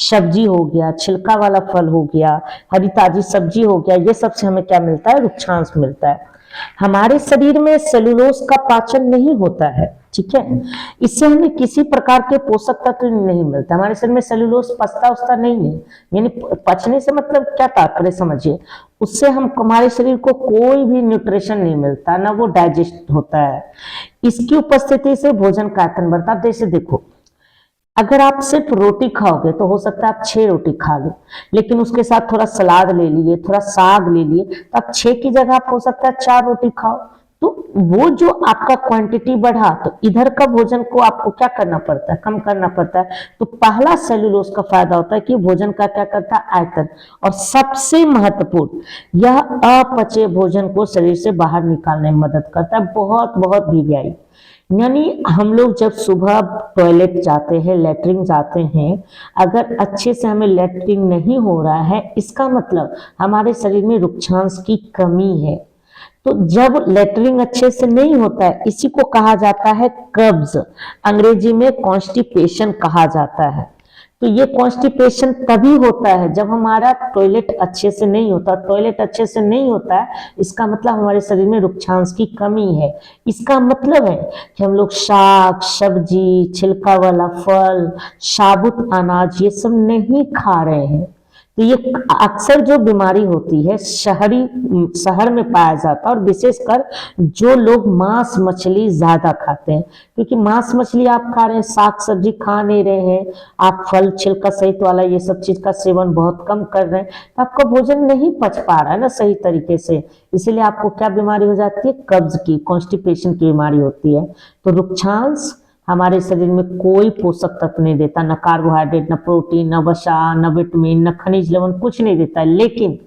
सब्जी हो गया, छिलका वाला फल हो गया, हरी ताजी सब्जी हो गया, ये सबसे हमें क्या मिलता है, रुक्षांश मिलता है। हमारे शरीर में सेलुलोज का पाचन नहीं होता है, ठीक है, इससे हमें किसी प्रकार के पोषक तत्व नहीं मिलता। हमारे शरीर में सेलुलोज पचता उचता नहीं है, यानी पचने से मतलब क्या तात्पर्य समझिए, उससे हम हमारे शरीर को कोई भी न्यूट्रिशन नहीं मिलता, ना वो डाइजेस्ट होता है। इसकी उपस्थिति से भोजन का आयतन बढ़ता है। जैसे देखो, अगर आप सिर्फ रोटी खाओगे तो हो सकता है आप 6 रोटी खा लो, लेकिन उसके साथ थोड़ा सलाद ले लिए, थोड़ा साग ले लिए, तो आप 6 की जगह आप हो सकता है 4 रोटी खाओ। तो वो जो आपका क्वांटिटी बढ़ा, तो इधर का भोजन को आपको क्या करना पड़ता है, कम करना पड़ता है। तो पहला सेलुलोज का फायदा होता है कि भोजन का क्या करता है, आयतन, और सबसे महत्वपूर्ण, यह अपचे भोजन को शरीर से बाहर निकालने में मदद करता है, बहुत बहुत वीवीआई। यानी हम लोग जब सुबह टॉयलेट जाते हैं, लेटरिन जाते हैं, अगर अच्छे से हमें लेटरिन नहीं हो रहा है, इसका मतलब हमारे शरीर में रुक्षांश की कमी है। तो जब लेटरिन अच्छे से नहीं होता है, इसी को कहा जाता है कब्ज, अंग्रेजी में कॉन्स्टिपेशन कहा जाता है। तो ये कॉन्स्टिपेशन तभी होता है जब हमारा टॉयलेट अच्छे से नहीं होता। टॉयलेट अच्छे से नहीं होता है, इसका मतलब हमारे शरीर में रुक्षांश की कमी है। इसका मतलब है कि हम लोग साग सब्जी, छिलका वाला फल, साबुत अनाज ये सब नहीं खा रहे हैं। तो ये अक्सर जो बीमारी होती है शहर में पाया जाता है, और विशेषकर जो लोग मांस मछली ज्यादा खाते हैं, क्योंकि मांस मछली आप खा रहे हैं, साग सब्जी खा नहीं रहे हैं, आप फल छिलका सहित वाला ये सब चीज का सेवन बहुत कम कर रहे हैं, तो आपका भोजन नहीं पच पा रहा है ना सही तरीके से। इसीलिए आपको क्या बीमारी हो जाती है, कब्ज की, कॉन्स्टिपेशन की बीमारी होती है। तो रुक्षांश हमारे शरीर में कोई पोषक तत्व नहीं देता, न कार्बोहाइड्रेट, न प्रोटीन, न वसा, न विटामिन, न खनिज लवण, कुछ नहीं देता है। लेकिन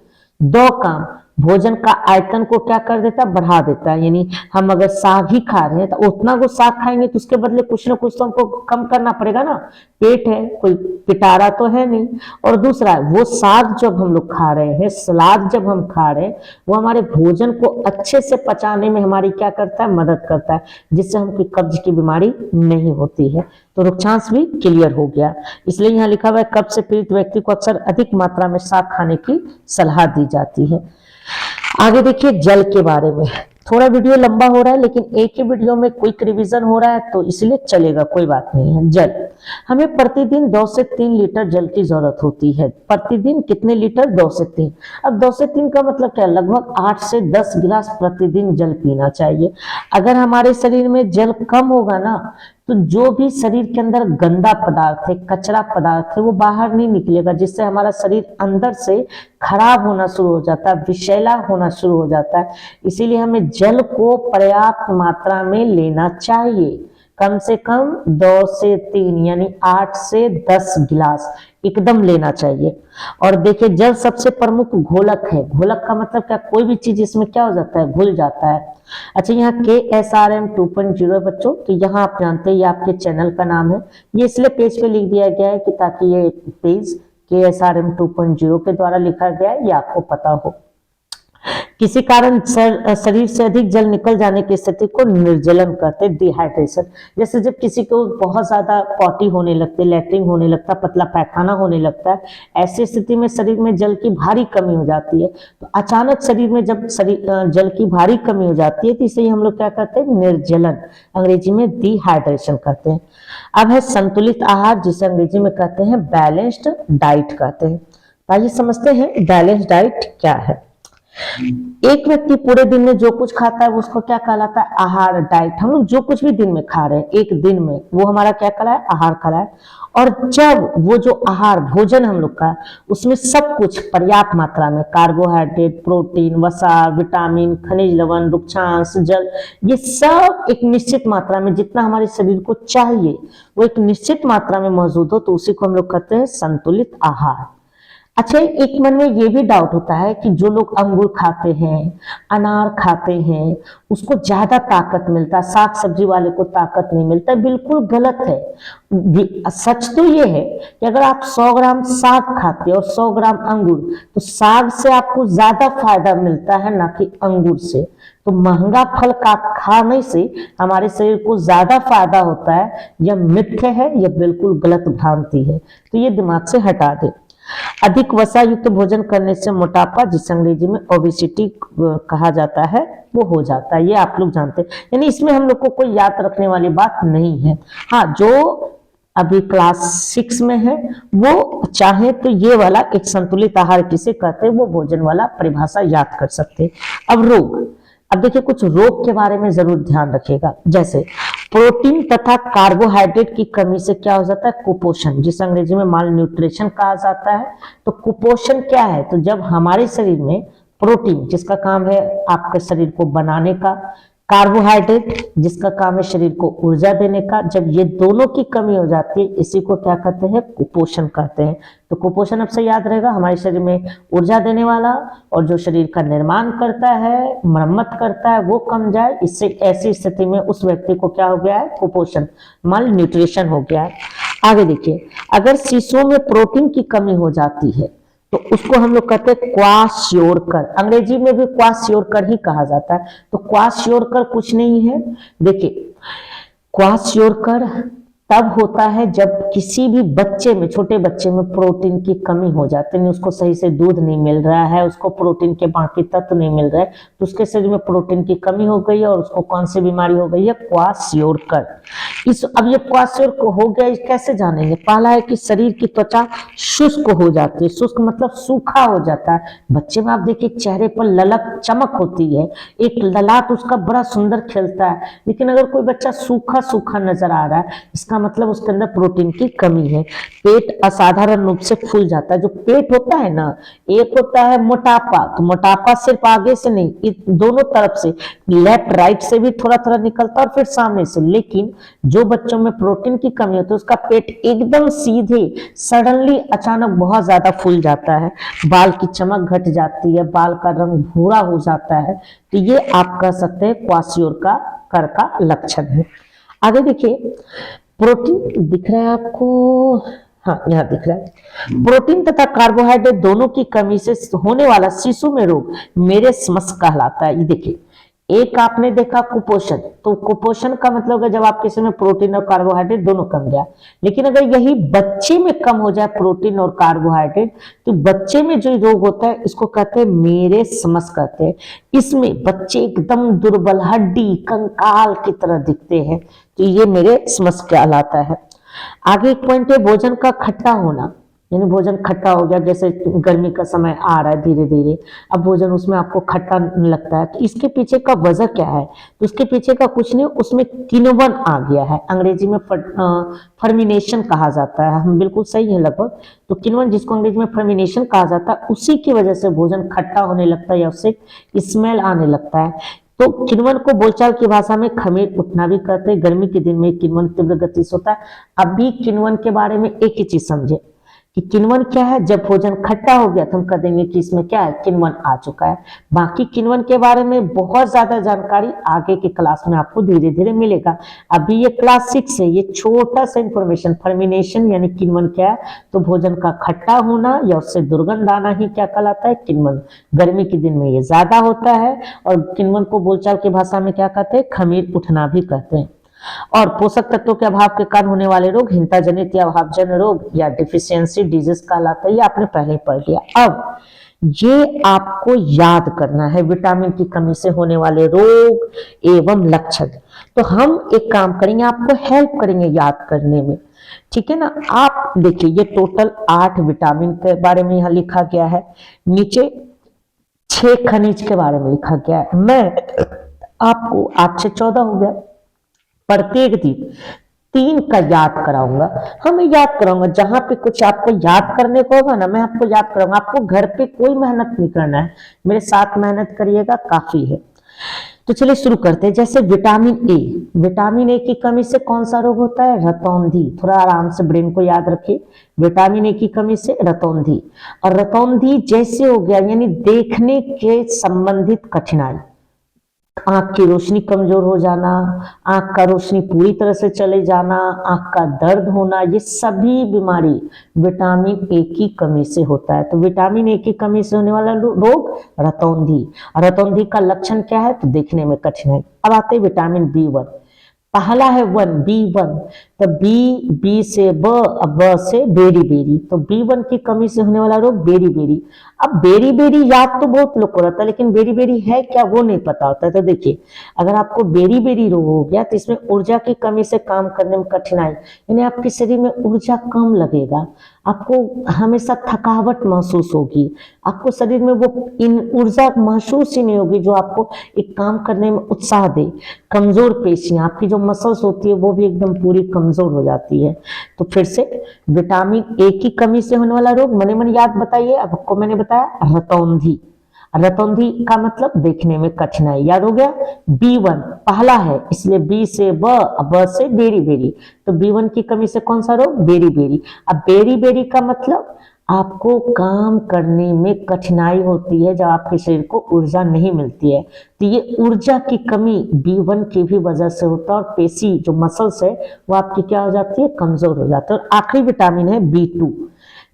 दो काम, भोजन का आयतन को क्या कर देता है, बढ़ा देता है। यानी हम अगर साग ही खा रहे हैं तो उतना को साग खाएंगे तो उसके बदले कुछ ना कुछ तो हमको कम करना पड़ेगा ना, पेट है, कोई पिटारा तो है नहीं। और दूसरा, वो साग जब हम लोग खा रहे हैं, सलाद जब हम खा रहे हैं, वो हमारे भोजन को अच्छे से पचाने में हमारी क्या करता है, मदद करता है, जिससे हमको कब्ज की बीमारी नहीं होती है। तो रुक्षांश भी क्लियर हो गया। इसलिए यहाँ लिखा हुआ है, कब्ज से पीड़ित व्यक्ति को अक्सर अधिक मात्रा में साग खाने की सलाह दी जाती है। आगे देखिए जल के बारे में, थोड़ा वीडियो लंबा हो रहा है लेकिन एक ही वीडियो में क्विक रिवीजन हो रहा है तो इसलिए चलेगा, कोई बात नहीं है। जल, हमें प्रतिदिन 2 से 3 लीटर जल की जरूरत होती है। प्रतिदिन कितने लीटर, 2 से 3। अब 2 से 3 का मतलब क्या, लगभग 8 से 10 गिलास प्रतिदिन जल पीना चाहिए। अगर हमारे शरीर में जल कम होगा ना, तो जो भी शरीर के अंदर गंदा पदार्थ है, कचरा पदार्थ है, वो बाहर नहीं निकलेगा, जिससे हमारा शरीर अंदर से खराब होना शुरू हो जाता है, विषैला होना शुरू हो जाता है। इसीलिए हमें जल को पर्याप्त मात्रा में लेना चाहिए, कम से कम 2 से 3 यानी 8 से 10 गिलास एकदम लेना चाहिए। और देखिए जल सबसे प्रमुख घोलक है। घोलक का मतलब क्या, कोई भी चीज इसमें क्या हो जाता है, घुल जाता है। अच्छा, यहाँ KSRM 2.0 है बच्चों, तो यहाँ आप जानते हैं ये आपके चैनल का नाम है। ये इसलिए पेज पे लिख दिया गया है कि ताकि ये पेज KSRM 2.0 के द्वारा लिखा गया है, ये आपको पता हो। किसी कारण शरीर से अधिक जल निकल जाने की स्थिति को निर्जलन कहते हैं, डिहाइड्रेशन। जैसे जब किसी को बहुत ज्यादा पॉटी होने लगते, लैट्रिन होने लगता, पतला पैखाना होने लगता है, ऐसी स्थिति में शरीर में जल की भारी कमी हो जाती है। तो अचानक शरीर में जब जल की भारी कमी हो जाती है तो इसे हम लोग क्या कहते हैं, निर्जलन, अंग्रेजी में डिहाइड्रेशन कहते हैं। अब है संतुलित आहार, जिसे अंग्रेजी में कहते हैं बैलेंस्ड डाइट कहते हैं। आइए समझते हैं बैलेंस्ड डाइट क्या है। एक व्यक्ति पूरे दिन में जो कुछ खाता है उसको क्या कहलाता है, आहार, डाइट। हम लोग जो कुछ भी दिन में खा रहे हैं एक दिन में, वो हमारा क्या कहलाए, आहार कहलाए। और जब वो जो आहार भोजन हम लोग का, उसमें सब कुछ पर्याप्त मात्रा में, कार्बोहाइड्रेट, प्रोटीन, वसा, विटामिन, खनिज लवण, रुक्षांश, जल, ये सब एक निश्चित मात्रा में, जितना हमारे शरीर को चाहिए वो एक निश्चित मात्रा में मौजूद हो, तो उसी को हम लोग कहते हैं संतुलित आहार। अच्छा, एक मन में ये भी डाउट होता है कि जो लोग अंगूर खाते हैं, अनार खाते हैं, उसको ज्यादा ताकत मिलता है, साग सब्जी वाले को ताकत नहीं मिलता। बिल्कुल गलत है। सच तो ये है कि अगर आप 100 ग्राम साग खाते हैं और 100 ग्राम अंगूर, तो साग से आपको ज्यादा फायदा मिलता है ना कि अंगूर से। तो महंगा फल का खाने से हमारे शरीर को ज्यादा फायदा होता है, यह मिथ्य है, यह बिल्कुल गलत भ्रांति है। तो ये दिमाग से हटा दे। अधिक वसा युक्त भोजन करने से मोटापा, जिसे अंग्रेजी में ओबेसिटी कहा जाता है, वो हो जाता है। ये आप लोग जानते हैं, यानी इसमें हम लोग को कोई याद रखने वाली बात नहीं है। हाँ, जो अभी क्लास 6 में है वो चाहे तो ये वाला एक संतुलित आहार किसे कहते हैं, वो भोजन वाला परिभाषा याद कर सकते हैं। अब रोग, अब देखिए कुछ रोग के बारे में जरूर ध्यान रखिएगा। जैसे प्रोटीन तथा कार्बोहाइड्रेट की कमी से क्या हो जाता है, कुपोषण, जिसे अंग्रेजी में माल न्यूट्रिशन कहा जाता है। तो कुपोषण क्या है, तो जब हमारे शरीर में प्रोटीन, जिसका काम है आपके शरीर को बनाने का, कार्बोहाइड्रेट जिसका काम है शरीर को ऊर्जा देने का। जब ये दोनों की कमी हो जाती है इसी को क्या कहते हैं, कुपोषण कहते हैं। तो कुपोषण अब से याद रहेगा, हमारे शरीर में ऊर्जा देने वाला और जो शरीर का निर्माण करता है, मरम्मत करता है, वो कम जाए। इससे ऐसी स्थिति में उस व्यक्ति को क्या हो गया है, कुपोषण, माल न्यूट्रिशन हो गया है। आगे देखिए, अगर शिशुओं में प्रोटीन की कमी हो जाती है तो उसको हम लोग कहते हैं क्वाशियोरकर, अंग्रेजी में भी क्वाशियोरकर ही कहा जाता है। तो क्वाशियोरकर कुछ नहीं है, देखिए क्वाशियोरकर तब होता है जब किसी भी बच्चे में, छोटे बच्चे में प्रोटीन की कमी हो जाती है, उसको सही से दूध नहीं मिल रहा है, उसको प्रोटीन के बाकी तत्व नहीं मिल रहे, तो उसके शरीर में प्रोटीन की कमी हो गई है और उसको कौन सी बीमारी हो गई है, क्वाशियोरकर। अब ये क्वाशियोरकर हो गया, कैसे जानेंगे? पहला है कि शरीर की त्वचा शुष्क हो जाती है, शुष्क मतलब सूखा हो जाता है। बच्चे में आप देखिए चेहरे पर ललक चमक होती है, एक ललाट उसका बड़ा सुंदर खिलता है, लेकिन अगर कोई बच्चा सूखा सूखा नजर आ रहा है इसका मतलब उसके अंदर प्रोटीन की कमी है। पेट असाधारण रूप से फूल जाता है। जो पेट होता है ना, एक होता है मोटापा, तो मोटापा सिर्फ आगे से नहीं, दोनों तरफ से, लेफ्ट राइट से भी थोड़ा थोड़ा निकलता है और फिर सामने से। लेकिन जो बच्चों में प्रोटीन की कमी होती है उसका पेट एकदम सीधे सडनली अचानक बहुत ज्यादा फूल जाता है, बाल की चमक घट जाती है, बाल का रंग भूरा हो जाता है। तो ये आप कह सकते हैं क्वाशियोरकर का लक्षण है। आगे देखिए, प्रोटीन दिख रहा है आपको, हाँ यहाँ दिख रहा है। प्रोटीन तथा कार्बोहाइड्रेट दोनों की कमी से होने वाला शिशु में रोग मेरेस्मस कहलाता है। ये देखिए, एक आपने देखा कुपोषण, तो कुपोषण का मतलब है जब आपके शरीर में प्रोटीन और कार्बोहाइड्रेट दोनों कम गया। लेकिन अगर यही बच्चे में कम हो जाए प्रोटीन और कार्बोहाइड्रेट, तो बच्चे में जो रोग होता है इसको कहते हैं मेरेस्मस कहते हैं। इसमें बच्चे एकदम दुर्बल, हड्डी कंकाल की तरह दिखते हैं, तो ये मेरेस्मस कहलाता है। आगे एक पॉइंट है भोजन का खट्टा होना, यानी भोजन खट्टा हो गया, जैसे गर्मी का समय आ रहा है धीरे धीरे, अब भोजन उसमें आपको खट्टा लगता है, तो इसके पीछे का वजह क्या है? तो उसके पीछे का कुछ नहीं, उसमें किण्वन आ गया है, अंग्रेजी में फर्मिनेशन कहा जाता है, हम बिल्कुल सही है लगभग। तो किण्वन जिसको अंग्रेजी में फर्मिनेशन कहा जाता है, उसी की वजह से भोजन खट्टा होने लगता है या उससे स्मेल आने लगता है। तो किण्वन को बोलचाल की भाषा में खमीर उठना भी कहते हैं। गर्मी के दिन में किण्वन तीव्र गति से होता है। अभी किण्वन के बारे में एक ही चीज समझे कि किण्वन क्या है। जब भोजन खट्टा हो गया तो हम कह देंगे कि इसमें क्या है, किण्वन आ चुका है। बाकी किण्वन के बारे में बहुत ज्यादा जानकारी आगे की क्लास में आपको धीरे धीरे मिलेगा। अभी ये क्लास 6 है, ये छोटा सा इंफॉर्मेशन, फर्मिनेशन यानी किण्वन क्या है, तो भोजन का खट्टा होना या उससे दुर्गंध आना ही क्या कहलाता है, किण्वन। गर्मी के दिन में ये ज्यादा होता है और किण्वन को बोलचाल की भाषा में क्या कहते हैं, खमीर उठना भी कहते हैं। और पोषक तत्वों के अभाव के कारण होने वाले रोग हिंता जनित या अभावजन्य रोग या डिफिशियंसी डिजीज कहलाता है। ये आपने पहले पढ़ लिया। अब ये आपको याद करना है, विटामिन की कमी से होने वाले रोग एवं लक्षण। तो हम एक काम करेंगे, आपको हेल्प करेंगे याद करने में, ठीक है ना। आप देखिए, ये टोटल 8 विटामिन के बारे में यहाँ लिखा गया है, नीचे 6 खनिज के बारे में लिखा गया है। मैं आपको 8 से 14 हो गया, प्रत्येक दिन 3 का याद कराऊंगा। मैं याद कराऊंगा, जहां पे कुछ आपको याद करने को होगा ना, मैं आपको याद कराऊंगा। आपको घर पे कोई मेहनत नहीं करना है, मेरे साथ मेहनत करिएगा, काफी है। तो चलिए शुरू करते हैं। जैसे विटामिन ए, विटामिन ए की कमी से कौन सा रोग होता है, रतौंधी। थोड़ा आराम से ब्रेन को याद रखिए, विटामिन ए की कमी से रतौंधी। और रतौंधी जैसे हो गया यानी देखने के संबंधित कठिनाई, आंख की रोशनी कमजोर हो जाना, आंख का रोशनी पूरी तरह से चले जाना, आंख का दर्द होना, ये सभी बीमारी विटामिन ए की कमी से होता है। तो विटामिन ए की कमी से होने वाला रोग रतौंधी। रतौंधी का लक्षण क्या है, तो देखने में कठिनाई। अब आते हैं विटामिन बी1। पहला है बी1, तो बी से ब से बेरी बेरी, तो बी1 की कमी से होने वाला रोग बेरी बेरी। अब बेरी बेरी याद तो बहुत लोग को रहता है, लेकिन बेरी बेरी है क्या वो नहीं पता होता है। तो देखिए, अगर आपको बेरी बेरी रोग हो गया तो इसमें ऊर्जा की कमी से काम करने में कठिनाई, यानी आपके शरीर में ऊर्जा कम लगेगा, आपको हमेशा थकावट महसूस होगी, आपको शरीर में वो ऊर्जा महसूस ही नहीं होगी जो आपको एक काम करने में उत्साह दे। कमजोर पेशियां, आपकी जो मसल्स होती है वो भी एकदम पूरी कमजोर हो जाती है। तो फिर से विटामिन ए की कमी से होने वाला रोग, मने मन याद बताइए, अब आपको मैंने बताया रतौंधी। रतौंधी का मतलब देखने में कठिनाई, याद हो गया। B1 पहला है इसलिए B से ब से बेरी बेरी, तो B1 की कमी से कौन सा रोग, बेरी बेरी। अब बेरी बेरी का मतलब आपको काम करने में कठिनाई होती है, जब आपके शरीर को ऊर्जा नहीं मिलती है, तो ये ऊर्जा की कमी B1 की भी वजह से होता है, और पेशी जो मसल्स है वो आपकी क्या हो जाती है, कमजोर हो जाती है। और आखिरी विटामिन है B2,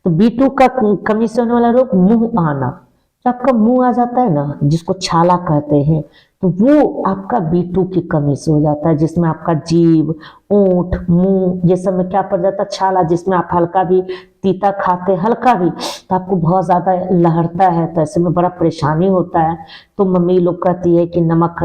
तो B2 का कमी से होने वाला रोग मुंह आना, जब आपका मुंह आ जाता है ना, जिसको छाला कहते हैं, तो वो आपका B2 की कमी से हो जाता है, जिसमें आपका जीभ, ओंठ, मुंह ये सब में क्या पड़ जाता है, छाला, जिसमें आप हल्का भी तीता खाते, हल्का भी, तो आपको बहुत ज्यादा लहरता है, तो ऐसे में बड़ा परेशानी होता है। तो मम्मी लोग कहती है कि नमक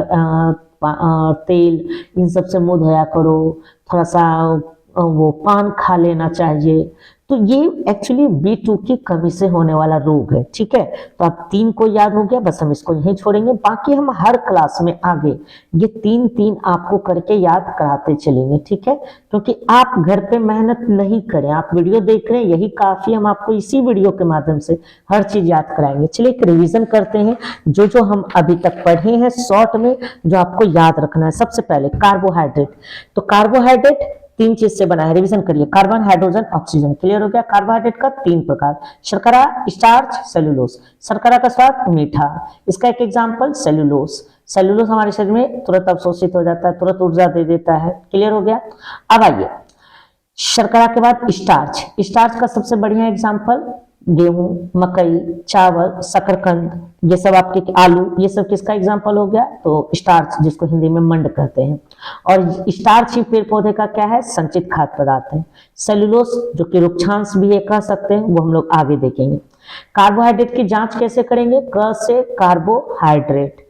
तेल इन सब से मुंह धोया करो, थोड़ा सा वो पान खा लेना चाहिए। तो ये एक्चुअली B2 की कमी से होने वाला रोग है, ठीक है। तो आप 3 को याद हो गया, बस हम इसको यहीं छोड़ेंगे, बाकी हम हर क्लास में आगे ये 3 आपको करके याद कराते चलेंगे, ठीक है। क्योंकि आप घर पे मेहनत नहीं करें, आप वीडियो देख रहे हैं यही काफी, हम आपको इसी वीडियो के माध्यम से हर चीज याद कराएंगे। चलिए एक रिविजन करते हैं जो हम अभी तक पढ़े हैं शॉर्ट में, जो आपको याद रखना है। सबसे पहले कार्बोहाइड्रेट, तो कार्बोहाइड्रेट 3 चीज से बना है, रिवीजन करिए, कार्बन, हाइड्रोजन, ऑक्सीजन। क्लियर हो गया। कार्बोहाइड्रेट का 3 प्रकार, शर्करा, स्टार्च, सेलुलोज। शर्करा का स्वाद मीठा, इसका एक एग्जांपल सेलुलोज। सेलुलोज हमारे शरीर में तुरंत अवशोषित हो जाता है, तुरंत ऊर्जा दे देता है। क्लियर हो गया। अब आइए शर्करा के बाद स्टार्च। स्टार्च का सबसे बढ़िया एग्जांपल गेहूं, मकई, चावल, शकरकंद, ये सब आपके आलू, ये सब किसका एग्जांपल हो गया, तो स्टार्च, जिसको हिंदी में मंड कहते हैं। और स्टार्च ही पेड़ पौधे का क्या है, संचित खाद्य पदार्थ है। सेलुलोज जो कि रुक्षांश भी है कह सकते हैं, वो हम लोग आगे देखेंगे। कार्बोहाइड्रेट की जांच कैसे करेंगे, क से कार्बोहाइड्रेट,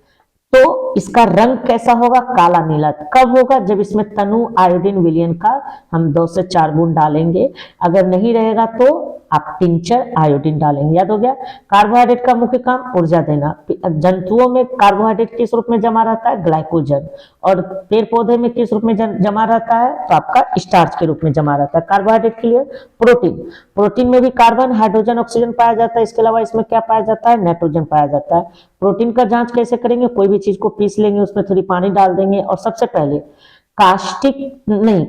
तो इसका रंग कैसा होगा, काला नीला। कब होगा, जब इसमें तनु आयोडीन विलयन का हम 2 से 4 बूंद डालेंगे, अगर नहीं रहेगा तो आप टिंचर आयोडीन डालेंगे। याद हो गया। कार्बोहाइड्रेट का मुख्य काम ऊर्जा देना। जंतुओं में कार्बोहाइड्रेट किस रूप में जमा रहता है, ग्लाइकोजन, और पेड़ पौधे में किस रूप में जमा रहता है, तो आपका स्टार्च के रूप में जमा रहता है। कार्बोहाइड्रेट के लिए प्रोटीन, प्रोटीन में भी कार्बन, हाइड्रोजन, ऑक्सीजन पाया जाता है, इसके अलावा इसमें क्या पाया जाता है, नाइट्रोजन पाया जाता है। प्रोटीन का जांच कैसे करेंगे, कोई भी चीज को पीस लेंगे, उसमें थोड़ी पानी डाल देंगे, और सबसे पहले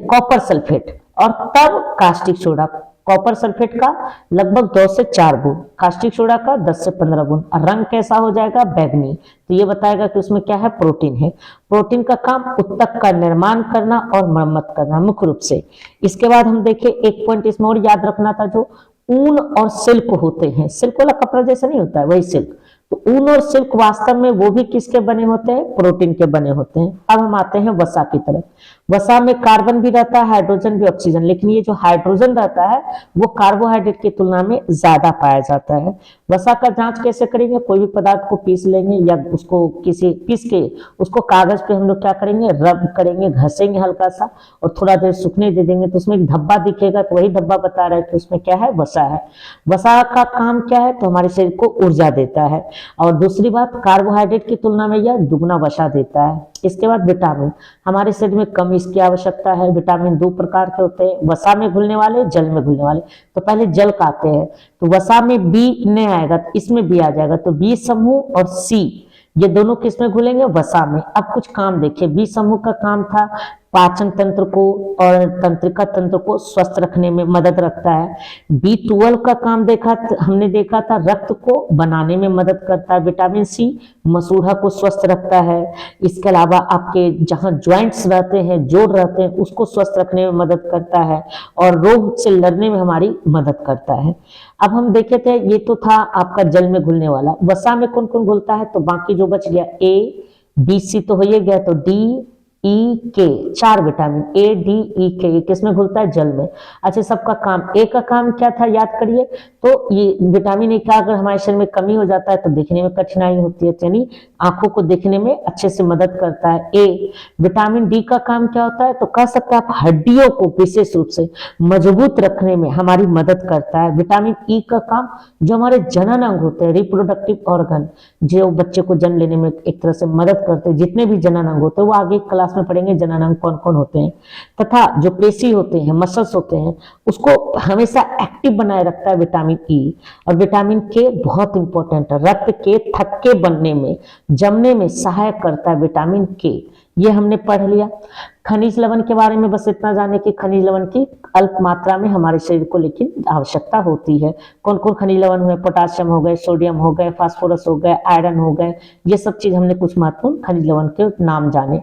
कॉपर सल्फेट और तब कास्टिक सोडा। कॉपर सल्फेट का लगभग 2 से 4 बूंद, कास्टिक सोडा का 10 से 15 बूंद। रंग कैसा हो जाएगा, बैगनी, तो ये बताएगा कि उसमें क्या है, प्रोटीन है। प्रोटीन का काम उत्तक का निर्माण करना और मरम्मत करना मुख्य रूप से। इसके बाद हम देखें, एक पॉइंट इसमें और याद रखना था, जो ऊन और सिल्क होते हैं, सिल्क वाला कपड़ा जैसा नहीं होता है वही सिल्क, तो ऊन और सिल्क वास्तव में वो भी किसके बने होते हैं, प्रोटीन के बने होते हैं। अब हम आते हैं वसा की तरफ। वसा में कार्बन भी रहता है, हाइड्रोजन भी, ऑक्सीजन, लेकिन ये जो हाइड्रोजन रहता है वो कार्बोहाइड्रेट की तुलना में ज्यादा पाया जाता है। वसा का जांच कैसे करेंगे, कोई भी पदार्थ को पीस लेंगे या उसको पीस के उसको कागज पे हम लोग क्या करेंगे, रब करेंगे, घसेंगे हल्का सा, और थोड़ा देर सूखने दे देंगे, तो उसमें एक धब्बा दिखेगा, तो वही धब्बा बता रहा है कि उसमें क्या है, वसा है। वसा का काम क्या है, तो हमारे शरीर को ऊर्जा देता है, और दूसरी बात कार्बोहाइड्रेट की तुलना में यह दुगना वसा देता है। इसके बाद विटामिन, हमारे शरीर में कम इसकी आवश्यकता है। विटामिन 2 प्रकार के होते हैं, वसा में घुलने वाले, जल में घुलने वाले। तो पहले जल का आते हैं, तो वसा में बी नहीं आएगा, तो इसमें बी आ जाएगा, तो बी समूह और सी ये दोनों किसमें घुलेंगे, वसा में। अब कुछ काम देखिए, बी समूह का काम था पाचन तंत्र को और तंत्रिका तंत्र को स्वस्थ रखने में मदद रखता है। B12 का काम हमने देखा था रक्त को बनाने में मदद करता है। विटामिन सी मसूड़ा को स्वस्थ रखता है। इसके अलावा आपके जहां ज्वाइंट्स रहते हैं, जोड़ रहते हैं, उसको स्वस्थ रखने में मदद करता है और रोग से लड़ने में हमारी मदद करता है। अब हम देखे थे, ये तो था आपका जल में घुलने वाला। वसा में कौन कौन घुलता है, तो बाकी जो बच गया A B C तो हो ही गया, तो D E K 4 vitamin A D E K ये किसमें घुलता है, जल में। अच्छा, सबका काम, ए का काम क्या था याद करिए, तो ये विटामिन ए का अगर हमारे शरीर में कमी हो जाता है तो देखने में कठिनाई होती है, यानी आंखों को देखने में अच्छे से मदद करता है। ए विटामिन डी का काम क्या होता है, तो कह सकते हैं आप हड्डियों को विशेष रूप से मजबूत रखने में हमारी मदद करता है। विटामिन ई का काम जो हमारे जनन अंग होते हैं, रिप्रोडक्टिव ऑर्गन, जो बच्चे को जन्म लेने में एक तरह से मदद करते हैं, जितने भी जनन अंग होते हैं वो आगे क्लास में पढ़ेंगे जननांग कौन कौन होते हैं, तथा जो पेशी होते हैं, मसल्स होते हैं, उसको हमेशा एक्टिव बनाए रखता है विटामिन ई। और विटामिन के बहुत इंपॉर्टेंट है, रक्त के थक्के बनने में, जमने में सहायक करता है विटामिन के। ये हमने पढ़ लिया। खनिज लवण के बारे में बस इतना जाने कि खनिज लवण की अल्प मात्रा में हमारे शरीर को लेकिन आवश्यकता होती है। कौन कौन खनिज लवण हुए, पोटाशियम हो गए, सोडियम हो गए, फास्फोरस हो गए, आयरन हो गए, ये सब चीज हमने कुछ महत्वपूर्ण खनिज लवण के नाम जाने।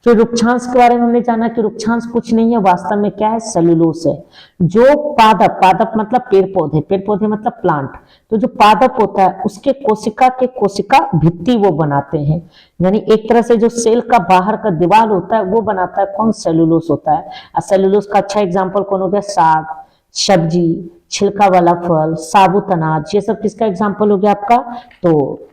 फिर रुक्षांश के बारे में हमने जाना कि रुक्षांश कुछ नहीं है, वास्तव में क्या है, सेलुलोस है। जो पादप, पादप मतलब पेड़ पौधे, पेड़ पौधे मतलब प्लांट, तो जो पादप होता है उसके कोशिका के कोशिका भित्ति वो बनाते हैं, यानी एक तरह से जो सेल का बाहर का दीवार होता है वो बनाता है कौन, सेलुलोस होता है। और सेलुलोस का अच्छा एग्जांपल कौन हो गया, साग, सब्जी, छिलका वाला फल, साबुत अनाज, ये सब किसका एग्जांपल हो गया आपका, तो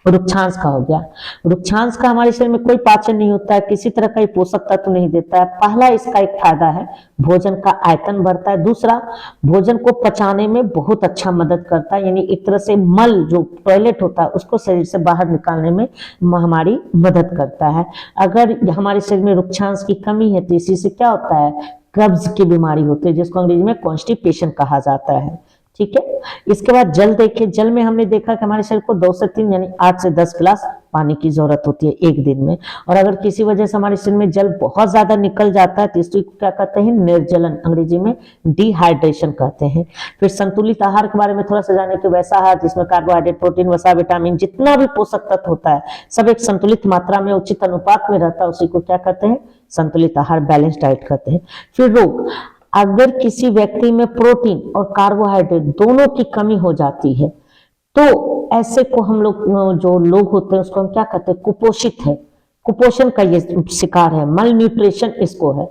रुक्षांश का हो गया। रुक्षांश का हमारे शरीर में कोई पाचन नहीं होता है, किसी तरह का पोषक तत्व नहीं देता है। पहला इसका एक फायदा है, भोजन का आयतन बढ़ता है। दूसरा, भोजन को पचाने में बहुत अच्छा मदद करता है, यानी एक तरह से मल जो टॉयलेट होता है उसको शरीर से बाहर निकालने में हमारी मदद करता है। अगर हमारे शरीर में रुक्षांश की कमी है तो इसी से क्या होता है, कब्ज की बीमारी होती है, जिसको अंग्रेजी में कॉन्स्टिपेशन कहा जाता है। ठीक है। इसके बाद जल देखिए, जल में हमने देखा कि हमारे शरीर को 2 से 3 यानी 8 से 10 गिलास पानी की जरूरत होती है एक दिन में। और अगर किसी वजह से हमारे शरीर में जल बहुत ज्यादा निकल जाता है तो इसको क्या कहते हैं, निर्जलन, अंग्रेजी में डिहाइड्रेशन कहते हैं। फिर संतुलित आहार के बारे में थोड़ा सा जाने कि वैसा आहार जिसमें कार्बोहाइड्रेट, प्रोटीन, वसा, विटामिन, जितना भी पोषक तत्व होता है सब एक संतुलित मात्रा में उचित अनुपात में रहता है, उसी को क्या कहते हैं, संतुलित आहार, बैलेंस डाइट कहते हैं। फिर रोग, अगर किसी व्यक्ति में प्रोटीन और कार्बोहाइड्रेट दोनों की कमी हो जाती है तो ऐसे को हम लोग, जो लोग होते हैं उसको हम क्या कहते हैं, कुपोषित है, कुपोषण का ये शिकार है, मल न्यूट्रिशन इसको है।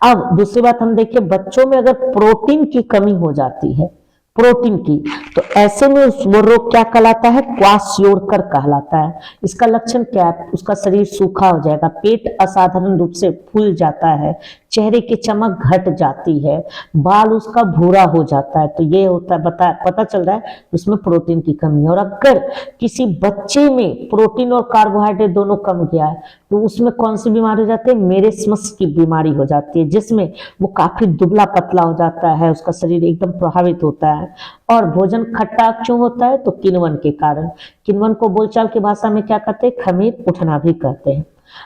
अब दूसरी बात हम देखिए, बच्चों में अगर प्रोटीन की कमी हो जाती है, प्रोटीन की, तो ऐसे में वो रोग क्या कहलाता है, क्वाशियोरकर कहलाता है। इसका लक्षण क्या है, उसका शरीर सूखा हो जाएगा, पेट असाधारण रूप से फूल जाता है, चेहरे की चमक घट जाती है, बाल उसका भूरा हो जाता है। तो ये होता है, पता चल रहा है उसमें प्रोटीन की कमी है। और अगर किसी बच्चे में प्रोटीन और कार्बोहाइड्रेट दोनों कम गया है तो उसमें कौन सी बीमारी हो जाती है, मेरेस्मस की बीमारी हो जाती है, जिसमें वो काफी दुबला पतला हो जाता है, उसका शरीर एकदम प्रभावित होता है। और भोजन खट्टा क्यों होता है, तो किण्वन के कारण। किण्वन को बोलचाल की भाषा में क्या कहते हैं, खमीर उठना भी कहते हैं।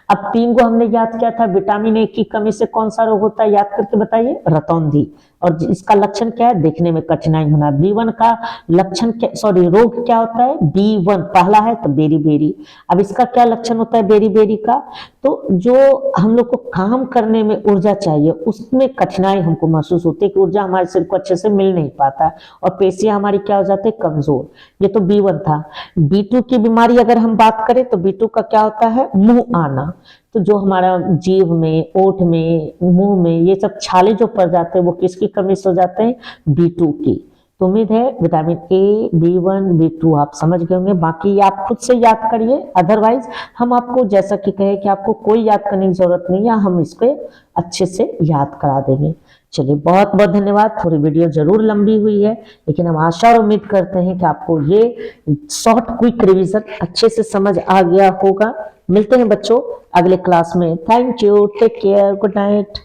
अब 3 को हमने याद किया था, विटामिन ए की कमी से कौन सा रोग होता है, याद करके बताइए, रतौंधी। और इसका लक्षण क्या है, देखने में कठिनाई होना। B1 का लक्षण क्या, सॉरी, रोग क्या होता है, B1 पहला है तो बेरी बेरी। अब इसका क्या लक्षण होता है बेरी बेरी का, तो जो हम लोग को काम करने में ऊर्जा चाहिए उसमें कठिनाई हमको महसूस होती है कि ऊर्जा हमारे शरीर को अच्छे से मिल नहीं पाता है और पेशियां हमारी क्या हो जाती है, कमजोर। ये तो B1 था। B2 की बीमारी अगर हम बात करें तो B2 का क्या होता है, मुंह आना। तो जो हमारा जीभ में, ओठ में, मुंह में ये सब छाले जो पड़ जाते हैं वो किसकी कमी से हो जाते हैं, B2 की। तो उम्मीद है विटामिन ए, B1, B2 आप समझ गए होंगे। बाकी आप खुद से याद करिए, अदरवाइज हम आपको जैसा कि कहे कि आपको कोई याद करने की जरूरत नहीं है, हम इसको अच्छे से याद करा देंगे। चलिए, बहुत बहुत धन्यवाद। थोड़ी वीडियो जरूर लंबी हुई है लेकिन हम आशा और उम्मीद करते हैं कि आपको ये शॉर्ट क्विक रिवीजन अच्छे से समझ आ गया होगा। मिलते हैं बच्चों अगले क्लास में। Thank you, take care, good night.